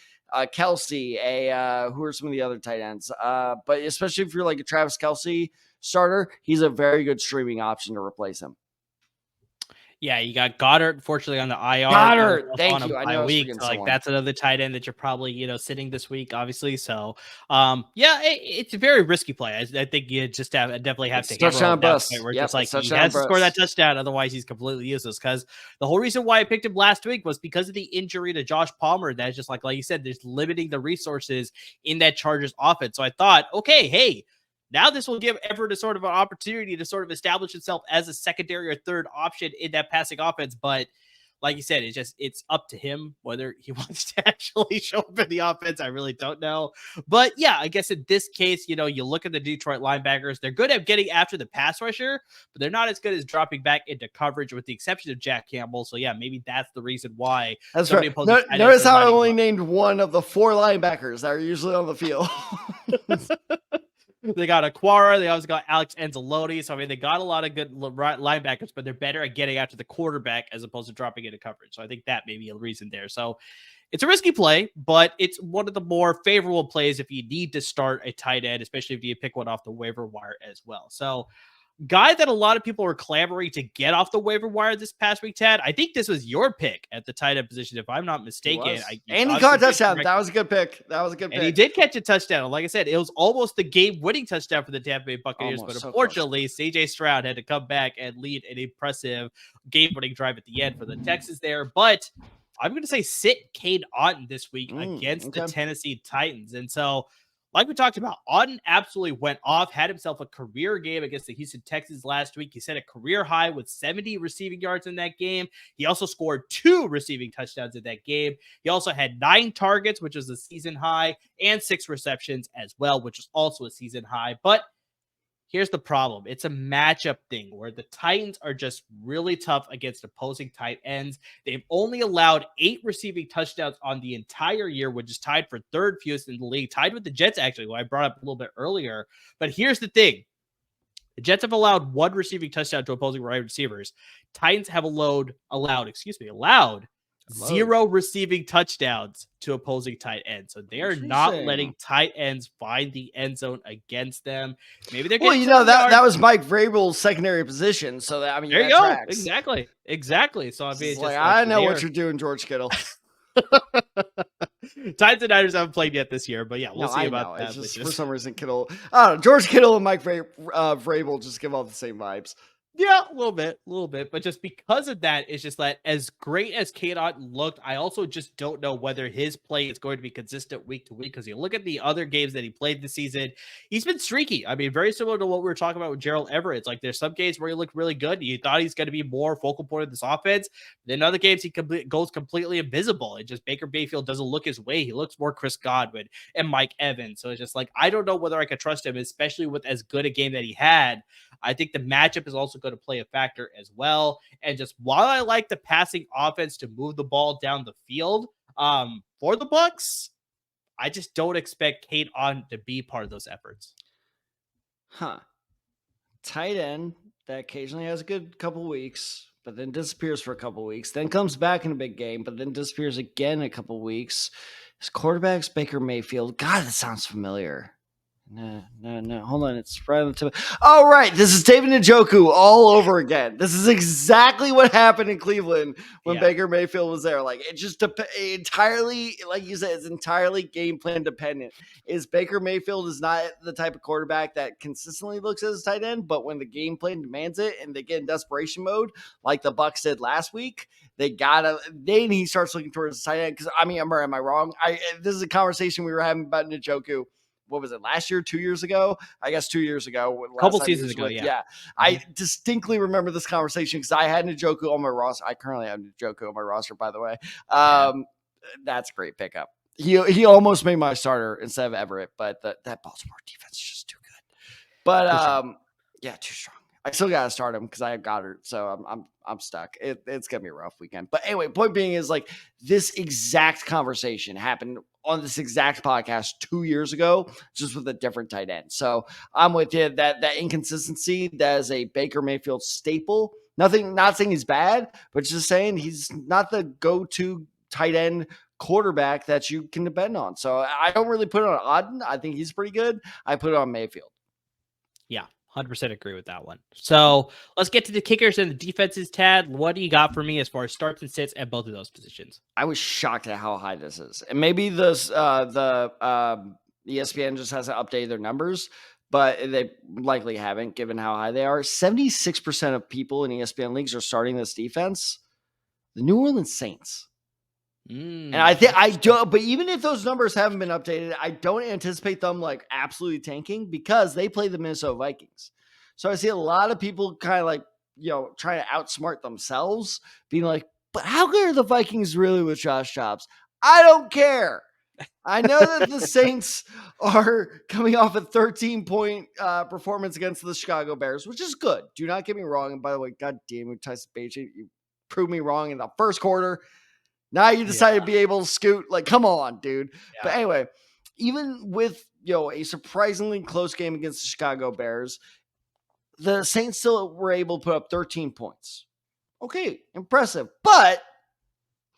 Kelsey, who are some of the other tight ends. But especially if you're like a Travis Kelsey starter, he's a very good streaming option to replace him. Yeah, you got Goddard, unfortunately, on the IR. Goddard, thank you. I know week. So, that's another tight end that you're probably, sitting this week, obviously. So, it's a very risky play. I think you just definitely have to touchdown bust. Where he has to score that touchdown, otherwise he's completely useless. Because the whole reason why I picked him last week was because of the injury to Josh Palmer. That's just like you said, there's limiting the resources in that Chargers offense. So I thought, okay, hey, now this will give Everett a sort of an opportunity to sort of establish itself as a secondary or third option in that passing offense. But like you said, it's up to him whether he wants to actually show up in the offense. I really don't know. But yeah, I guess in this case, you look at the Detroit linebackers, they're good at getting after the pass rusher, but they're not as good as dropping back into coverage with the exception of Jack Campbell. So yeah, maybe that's the reason why. That's right. Notice how I only named one of the 4 linebackers that are usually on the field. They got Aquara. They also got Alex Anzalone. So, I mean, they got a lot of good linebackers, but they're better at getting after the quarterback as opposed to dropping into coverage. So I think that may be a reason there. So it's a risky play, but it's one of the more favorable plays if you need to start a tight end, especially if you pick one off the waiver wire as well. So guy that a lot of people were clamoring to get off the waiver wire this past week, Tad. I think this was your pick at the tight end position, if I'm not mistaken. And he caught a touchdown. That was a good pick. And he did catch a touchdown. Like I said, it was almost the game-winning touchdown for the Tampa Bay Buccaneers, but unfortunately, C.J. Stroud had to come back and lead an impressive game-winning drive at the end for the Texans there. But I'm going to say sit Cade Otton this week against the Tennessee Titans. And so, like we talked about, Otton absolutely went off, had himself a career game against the Houston Texans last week. He set a career high with 70 receiving yards in that game. He also scored 2 receiving touchdowns in that game. He also had 9 targets, which was a season high, and 6 receptions as well, which was also a season high. But here's the problem. It's a matchup thing where the Titans are just really tough against opposing tight ends. They've only allowed 8 receiving touchdowns on the entire year, which is tied for 3rd fewest in the league, tied with the Jets, actually, who I brought up a little bit earlier. But here's the thing. The Jets have allowed 1 receiving touchdown to opposing wide receivers. Titans have allowed 0 receiving touchdowns to opposing tight ends. So they are not letting tight ends find the end zone against them. Maybe they're getting that was Mike Vrabel's secondary position. So that, I mean, there you go. Tracks. Exactly. So I mean, it's just I know what you're doing, George Kittle. Titans and Niners haven't played yet this year, but yeah, we'll see about that. Just, for some reason, Kittle, I don't know, George Kittle and Mike Vrabel just give off the same vibes. Yeah, a little bit. But just because of that, it's just that as great as Cade Otton looked, I also just don't know whether his play is going to be consistent week to week. Because you look at the other games that he played this season, he's been streaky. I mean, very similar to what we were talking about with Gerald Everett. It's like there's some games where he looked really good. You thought he's going to be more focal point of this offense. Then other games he goes completely invisible. And just Baker Mayfield doesn't look his way. He looks more Chris Godwin and Mike Evans. So it's just like, I don't know whether I could trust him, especially with as good a game that he had. I think the matchup is also going to play a factor as well. And just while I like the passing offense to move the ball down the field for the Bucs, I just don't expect Cade Otton to be part of those efforts. Tight end that occasionally has a good couple weeks, but then disappears for a couple weeks, then comes back in a big game, but then disappears again in a couple weeks. His quarterback's Baker Mayfield. God, that sounds familiar. No. Hold on. It's right on the tip. Oh, right. This is David Njoku all over again. This is exactly what happened in Cleveland when Baker Mayfield was there. Like, it just entirely, like you said, it's entirely game plan dependent. Baker Mayfield is not the type of quarterback that consistently looks as a tight end, but when the game plan demands it and they get in desperation mode, like the Bucs did last week, then he starts looking towards the tight end. Because, I mean, am I wrong? This is a conversation we were having about Njoku. What was it, last year, 2 years ago? I guess 2 years ago. A couple seasons ago, yeah. I distinctly remember this conversation because I had Njoku on my roster. I currently have Njoku on my roster, by the way. That's a great pickup. He almost made my starter instead of Everett, but that Baltimore defense is just too good. But, too strong. I still got to start him because I have Goddard, so I'm stuck. It's going to be a rough weekend. But anyway, point being is, like, this exact conversation happened on this exact podcast 2 years ago, just with a different tight end. So I'm with you. That inconsistency, that is a Baker Mayfield staple. Not saying he's bad, but just saying he's not the go-to tight end quarterback that you can depend on. So I don't really put it on Otton. I think he's pretty good. I put it on Mayfield. Yeah. 100% agree with that one. So let's get to the kickers and the defenses, Tad. What do you got for me as far as starts and sits at both of those positions? I was shocked at how high this is. And maybe the ESPN just hasn't updated their numbers, but they likely haven't given how high they are. 76% of people in ESPN leagues are starting this defense. The New Orleans Saints. And I think but even if those numbers haven't been updated, I don't anticipate them like absolutely tanking because they play the Minnesota Vikings. So I see a lot of people kind of like, trying to outsmart themselves, being like, But how good are the Vikings really with Josh Jacobs? I don't care. I know that the Saints are coming off a 13-point performance against the Chicago Bears, which is good. Do not get me wrong. And by the way, God damn it, Tyson Bagent, you proved me wrong in the first quarter. Now you decide to be able to scoot. Like, come on, dude. Yeah. But anyway, even with a surprisingly close game against the Chicago Bears, the Saints still were able to put up 13 points. Okay, impressive. But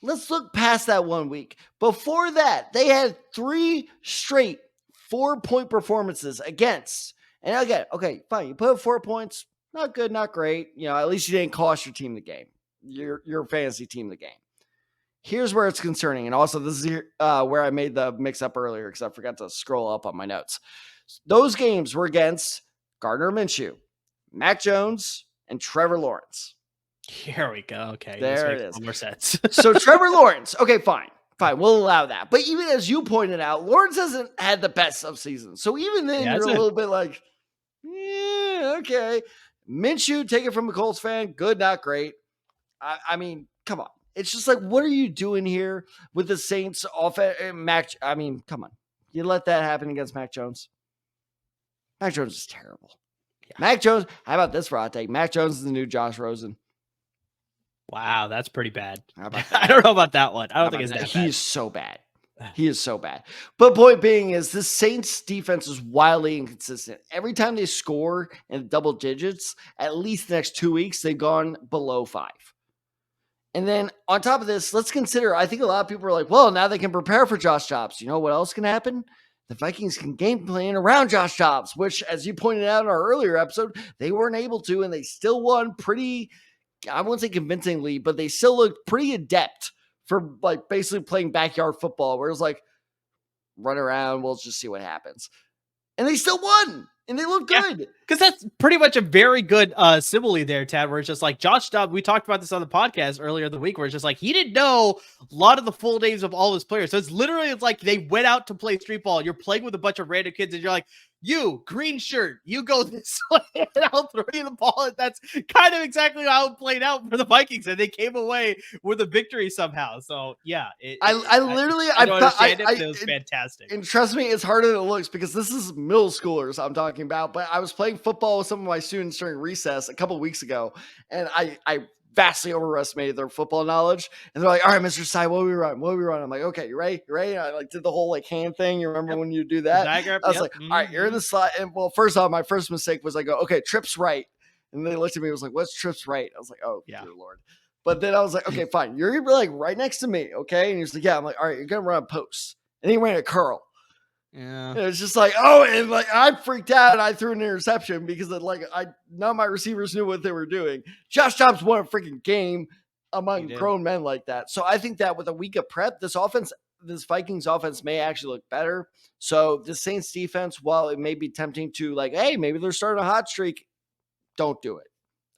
let's look past that 1 week. Before that, they had 3 straight 4-point performances against. And again, okay, fine. You put up 4 points. Not good, not great. At least you didn't cost your team the game. Your fantasy team the game. Here's where it's concerning. And also, this is where I made the mix-up earlier because I forgot to scroll up on my notes. Those games were against Gardner Minshew, Mac Jones, and Trevor Lawrence. Here we go. Okay. There it is. More sense. So Trevor Lawrence. Okay, fine. We'll allow that. But even as you pointed out, Lawrence hasn't had the best of seasons. So even then, you're a little bit like, yeah, okay. Minshew, take it from a Colts fan. Good, not great. I mean, come on. It's just like, what are you doing here with the Saints offense? I mean, come on. You let that happen against Mac Jones? Mac Jones is terrible. Yeah. Mac Jones, how about this for a hot take? Mac Jones is the new Josh Rosen. Wow, that's pretty bad. How about that? I don't know about that one. I don't think it's that bad. He is so bad. He is so bad. But point being is the Saints defense is wildly inconsistent. Every time they score in double digits, at least the next 2 weeks, they've gone below 5. And then on top of this, let's consider, I think a lot of people are like, well, now they can prepare for Josh Jacobs. You know what else can happen? The Vikings can game plan around Josh Jacobs, which, as you pointed out in our earlier episode, they weren't able to, and they still won pretty, I won't say convincingly, but they still looked pretty adept for like basically playing backyard football, where it's like, run around, we'll just see what happens. And they still won. And they look good. Because that's pretty much a very good simile there, Tad, where it's just like Josh Dobbs. We talked about this on the podcast earlier in the week, where it's just like he didn't know a lot of the full names of all his players. So it's like they went out to play street ball. You're playing with a bunch of random kids, and you're like, you, green shirt, you go this way, and I'll throw you the ball. And that's kind of exactly how it played out for the Vikings, and they came away with a victory somehow. So, yeah. I don't understand it, but it was fantastic. And trust me, it's harder than it looks because this is middle schoolers I'm talking about. But I was playing football with some of my students during recess a couple of weeks ago, and I vastly overestimated their football knowledge. And they're like, all right, Mr. Sy, what do we run? I'm like, okay, you ready? And I did the whole hand thing. You remember when you do that? I was like, all right, you're in the slot. And well, first off, my first mistake was I go, okay, trips right. And they looked at me and was like, what's trips right? I was like, oh, dear Lord. But then I was like, okay, fine. You're like right next to me. Okay. And he's like, yeah. I'm like, all right, you're going to run a post. And he ran a curl. Yeah. And it's just like, oh, and I freaked out and I threw an interception because none of my receivers knew what they were doing. Josh Jacobs won a freaking game among grown men like that. So I think that with a week of prep, this Vikings offense may actually look better. So the Saints defense, while it may be tempting to hey, maybe they're starting a hot streak, don't do it.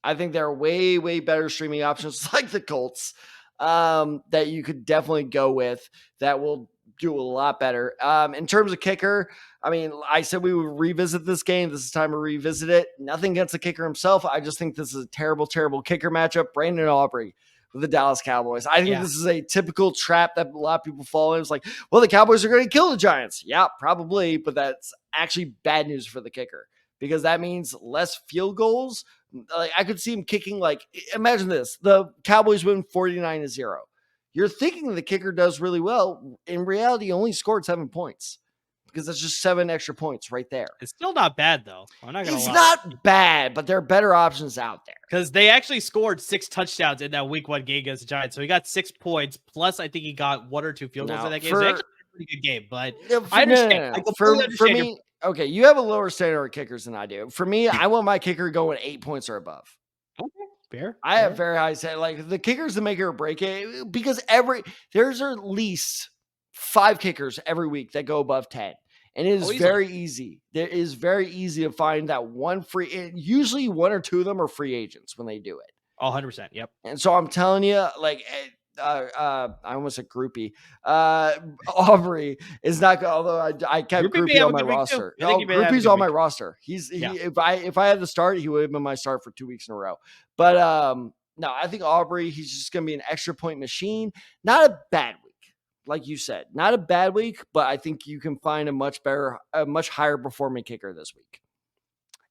I think there are way, way better streaming options like the Colts that you could definitely go with that will do a lot better. In terms of kicker, I mean, I said we would revisit this game. This is time to revisit it. Nothing against the kicker himself. I just think this is a terrible, terrible kicker matchup. Brandon Aubrey with the Dallas Cowboys. I think this is a typical trap that a lot of people fall in. It's like, well, the Cowboys are going to kill the Giants. Yeah, probably, but that's actually bad news for the kicker because that means less field goals. I could see him kicking imagine this. The Cowboys win 49-0. You're thinking the kicker does really well. In reality, he only scored 7 points because that's just 7 extra points right there. It's still not bad, though. I'm not going to lie. It's not bad, but there are better options out there. Because they actually scored 6 touchdowns in that week 1 game against the Giants. So he got 6 points. Plus, I think he got 1 or 2 field goals in that game. So actually a pretty good game. But I understand. I completely understand. For me, okay, you have a lower standard of kickers than I do. For me, I want my kicker going 8 points or above. Okay. Fair. I have very high set. The kickers to make it or break it because there's at least 5 kickers every week that go above 10. And it is very easy. It is very easy to find that one free. Usually 1 or 2 of them are free agents when they do it. 100%. Yep. And so I'm telling you, I almost said groupie. Aubrey is not. Although I kept Groupie on my roster. Groupie's on my roster. If I had to start, he would have been my start for 2 weeks in a row. But No, I think Aubrey, he's just going to be an extra point machine. Not a bad week. Like you said, not a bad week, but I think you can find a much higher performing kicker this week.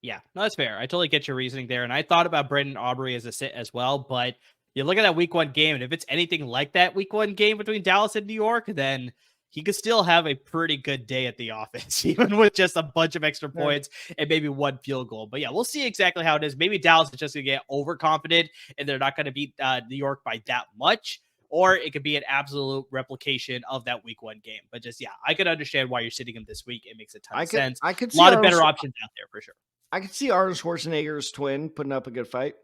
Yeah, no, that's fair. I totally get your reasoning there. And I thought about Brendan Aubrey as a sit as well, but you look at that week 1 game, and if it's anything like that week 1 game between Dallas and New York, then he could still have a pretty good day at the office, even with just a bunch of extra points and maybe 1 field goal. But yeah, we'll see exactly how it is. Maybe Dallas is just going to get overconfident and they're not going to beat New York by that much. Or it could be an absolute replication of that week 1 game. But just, yeah, I could understand why you're sitting him this week. It makes a ton of sense. I could see a lot of better options out there for sure. I could see Arnold Schwarzenegger's twin putting up a good fight.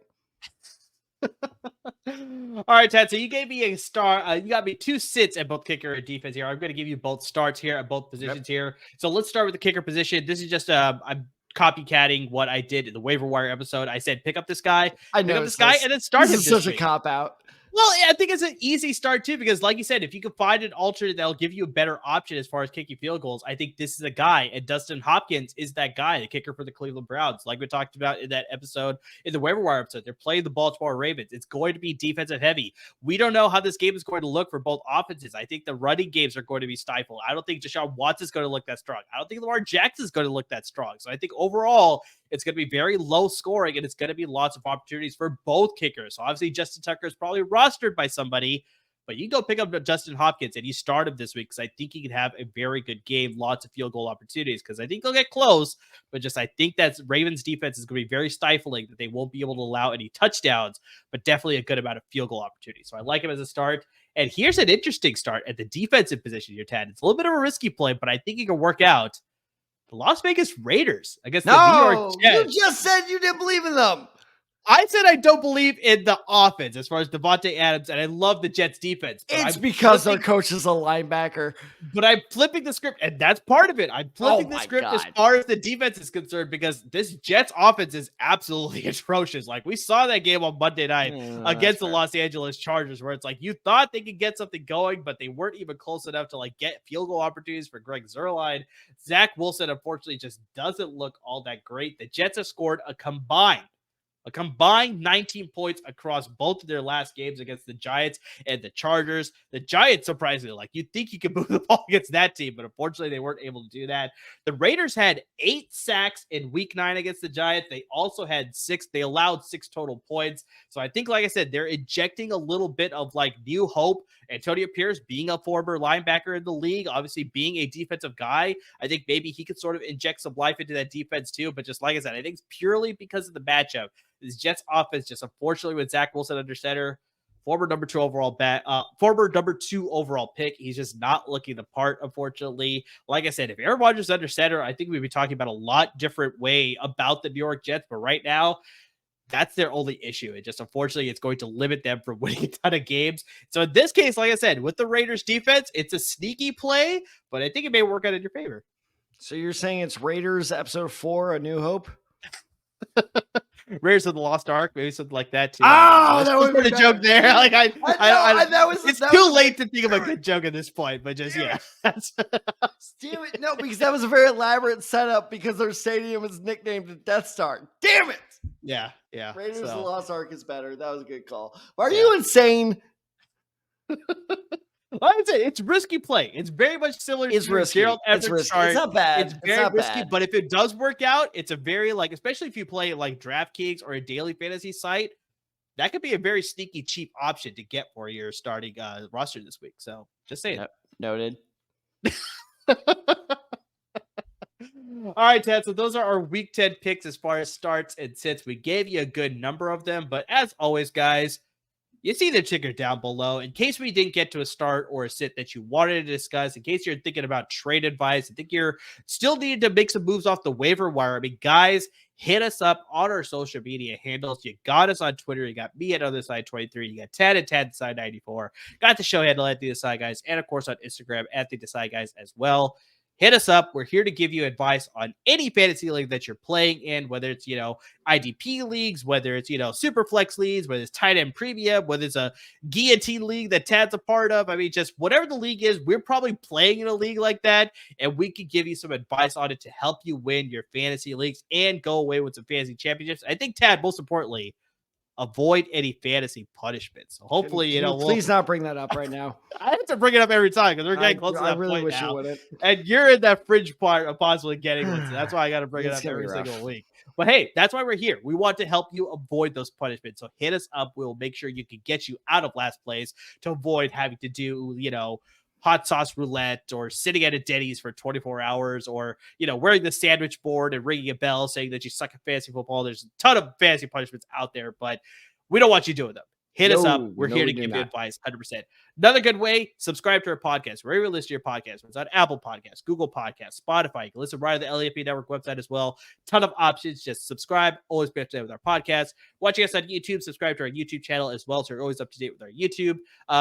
All right, Ted. So you gave me a star. You got me 2 sits at both kicker and defense here. I'm going to give you both starts here at both positions here. So let's start with the kicker position. This is just I'm copycatting what I did in the waiver wire episode. I said pick up this guy, and then start him. This is such a cop out. Well, I think it's an easy start too, because like you said, if you can find an alternate that'll give you a better option as far as kicking field goals, I think this is a guy, and Dustin Hopkins is that guy, the kicker for the Cleveland Browns. Like we talked about in that episode, in the waiver wire episode, they're playing the Baltimore Ravens. It's going to be defensive heavy. We don't know how this game is going to look for both offenses. I think the running games are going to be stifled. I don't think Deshaun Watson is going to look that strong. I don't think Lamar Jackson is going to look that strong. So I think overall, it's going to be very low scoring, and it's going to be lots of opportunities for both kickers. So obviously, Justin Tucker is probably rostered by somebody, but you go pick up Justin Hopkins and you start him this week because I think he can have a very good game, lots of field goal opportunities, because I think they'll get close, but just I think that Ravens defense is going to be very stifling, that they won't be able to allow any touchdowns, but definitely a good amount of field goal opportunities. So I like him as a start. And here's an interesting start at the defensive position here, Tad. It's a little bit of a risky play, but I think it can work out. The Las Vegas Raiders against the New York Jets. You just said you didn't believe in them. I said I don't believe in the offense as far as Davante Adams, and I love the Jets defense. It's because their coach is a linebacker. But I'm flipping the script, and that's part of it. I'm flipping the script as far as the defense is concerned, because this Jets offense is absolutely atrocious. Like, we saw that game on Monday night against the Los Angeles Chargers, where it's like you thought they could get something going, but they weren't even close enough to like get field goal opportunities for Greg Zuerlein. Zach Wilson, unfortunately, just doesn't look all that great. The Jets have scored a combined 19 points across both of their last games against the Giants and the Chargers. The Giants, surprisingly, like, you'd think you could move the ball against that team, but unfortunately they weren't able to do that. The Raiders had 8 sacks in week 9 against the Giants. They also had 6. They allowed 6 total points. So I think, like I said, they're injecting a little bit of like new hope. Antonio Pierce being a former linebacker in the league, obviously being a defensive guy, I think maybe he could sort of inject some life into that defense too. But just like I said, I think it's purely because of the matchup. This Jets offense, just unfortunately with Zach Wilson under center, former number 2 overall pick, he's just not looking the part, unfortunately. Like I said, if Aaron Rodgers is under center, I think we'd be talking about a lot different way about the New York Jets. But right now, that's their only issue. It just, unfortunately, it's going to limit them from winning a ton of games. So in this case, like I said, with the Raiders defense, it's a sneaky play, but I think it may work out in your favor. So you're saying it's Raiders episode 4, A New Hope? Raiders of the Lost Ark, maybe something like that too. Oh, that was a joke there. Like it's too late to think of a good joke at this point, but just Damn it, no, because that was a very elaborate setup because their stadium is nicknamed the Death Star. Damn it! Yeah. Raiders of the Lost Ark is better. That was a good call. Are you insane? Like I said, it's risky play. It's very much similar to Gerald Everett start. It's not bad. It's very risky, but if it does work out, it's a very, like, especially if you play like DraftKings or a daily fantasy site, that could be a very sneaky, cheap option to get for your starting roster this week. So just saying. Noted. All right, Ted. So those are our week 10 picks as far as starts and sits. We gave you a good number of them, but as always, guys, you see the ticker down below in case we didn't get to a start or a sit that you wanted to discuss, in case you're thinking about trade advice. I think you're still needing to make some moves off the waiver wire. I mean, guys, hit us up on our social media handles. You got us on Twitter. You got me at OtherSide23. You got Tad at TadSide94. Got the show handle at The Decide Guys. And, of course, on Instagram at The Decide Guys as well. Hit us up. We're here to give you advice on any fantasy league that you're playing in, whether it's, IDP leagues, whether it's, super flex leagues, whether it's tight end premium, whether it's a guillotine league that Tad's a part of. I mean, just whatever the league is, we're probably playing in a league like that, and we could give you some advice on it to help you win your fantasy leagues and go away with some fantasy championships. I think, Tad, most importantly, avoid any fantasy punishments. So hopefully, Can you please not bring that up right now. I have to bring it up every time because we're getting close to that really point wish now. You wouldn't. And you're in that fringe part of possibly getting one. So that's why I got to bring it up every single week. But hey, that's why we're here. We want to help you avoid those punishments. So hit us up. We'll make sure you can get you out of last place to avoid having to do, hot sauce roulette or sitting at a Denny's for 24 hours or, wearing the sandwich board and ringing a bell saying that you suck at fantasy football. There's a ton of fantasy punishments out there, but we don't want you doing them. Hit us up. We're here to give you advice 100%. Another good way, subscribe to our podcast. Wherever you listen to your podcast. It's on Apple Podcasts, Google Podcasts, Spotify. You can listen right on the LAFB Network website as well. Ton of options. Just subscribe. Always be up to date with our podcast. Watching us on YouTube, subscribe to our YouTube channel as well. So you're always up to date with our YouTube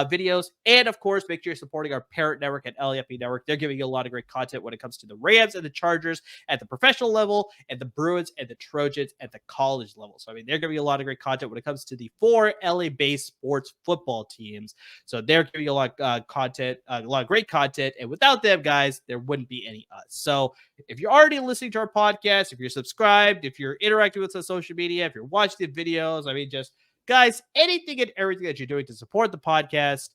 videos. And of course, make sure you're supporting our parent network at LAFB Network. They're giving you a lot of great content when it comes to the Rams and the Chargers at the professional level and the Bruins and the Trojans at the college level. So, they're giving you a lot of great content when it comes to the 4 LA-based sports football teams. So they're giving you a lot of content, a lot of great content. And without them, guys, there wouldn't be any us. So if you're already listening to our podcast, if you're subscribed, if you're interacting with us on social media, if you're watching the videos, just guys, anything and everything that you're doing to support the podcast,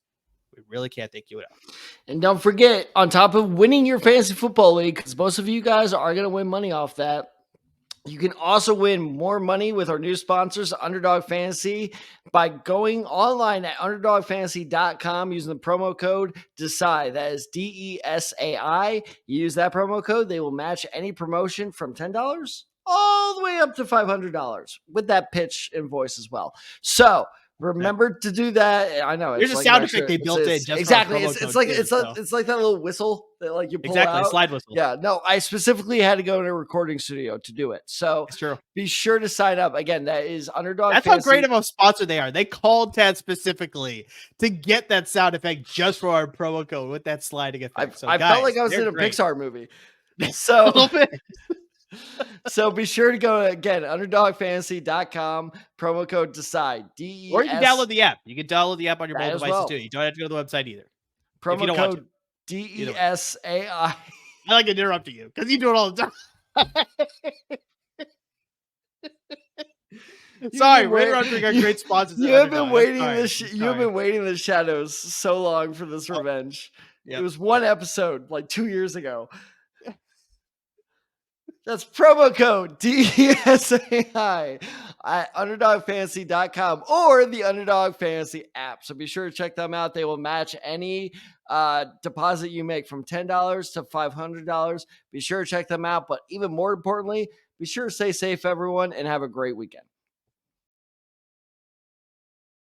we really can't thank you enough. And don't forget, on top of winning your fantasy football league, because most of you guys are going to win money off that, you can also win more money with our new sponsors, Underdog Fantasy, by going online at underdogfantasy.com using the promo code DESAI. That is DESAI. You use that promo code, they will match any promotion from $10 all the way up to $500 with that pitch invoice as well. So remember to do that. I know there's a sound effect they built in. Just exactly. It's like that little whistle that you pull out. Slide whistle. Yeah. No, I specifically had to go in a recording studio to do it. So it's true. Be sure to sign up. Again, that is Underdog. That's Fantasy. How great of a sponsor they are. They called Tad specifically to get that sound effect just for our promo code with that sliding effect. I felt like I was in a Pixar movie. So a little bit. So be sure to go again, underdogfantasy.com, promo code DECIDE. Or you can download the app. You can download the app on your mobile devices too. You don't have to go to the website either. Promo code DESAI. I like interrupting you because you do it all the time. Sorry, we're interrupting our great sponsors. You have been waiting in the shadows so long for this revenge. Yep. It was one episode like 2 years ago. That's promo code DESAI at underdogfantasy.com or the Underdog Fantasy app. So be sure to check them out. They will match any deposit you make from $10 to $500. Be sure to check them out. But even more importantly, be sure to stay safe, everyone, and have a great weekend.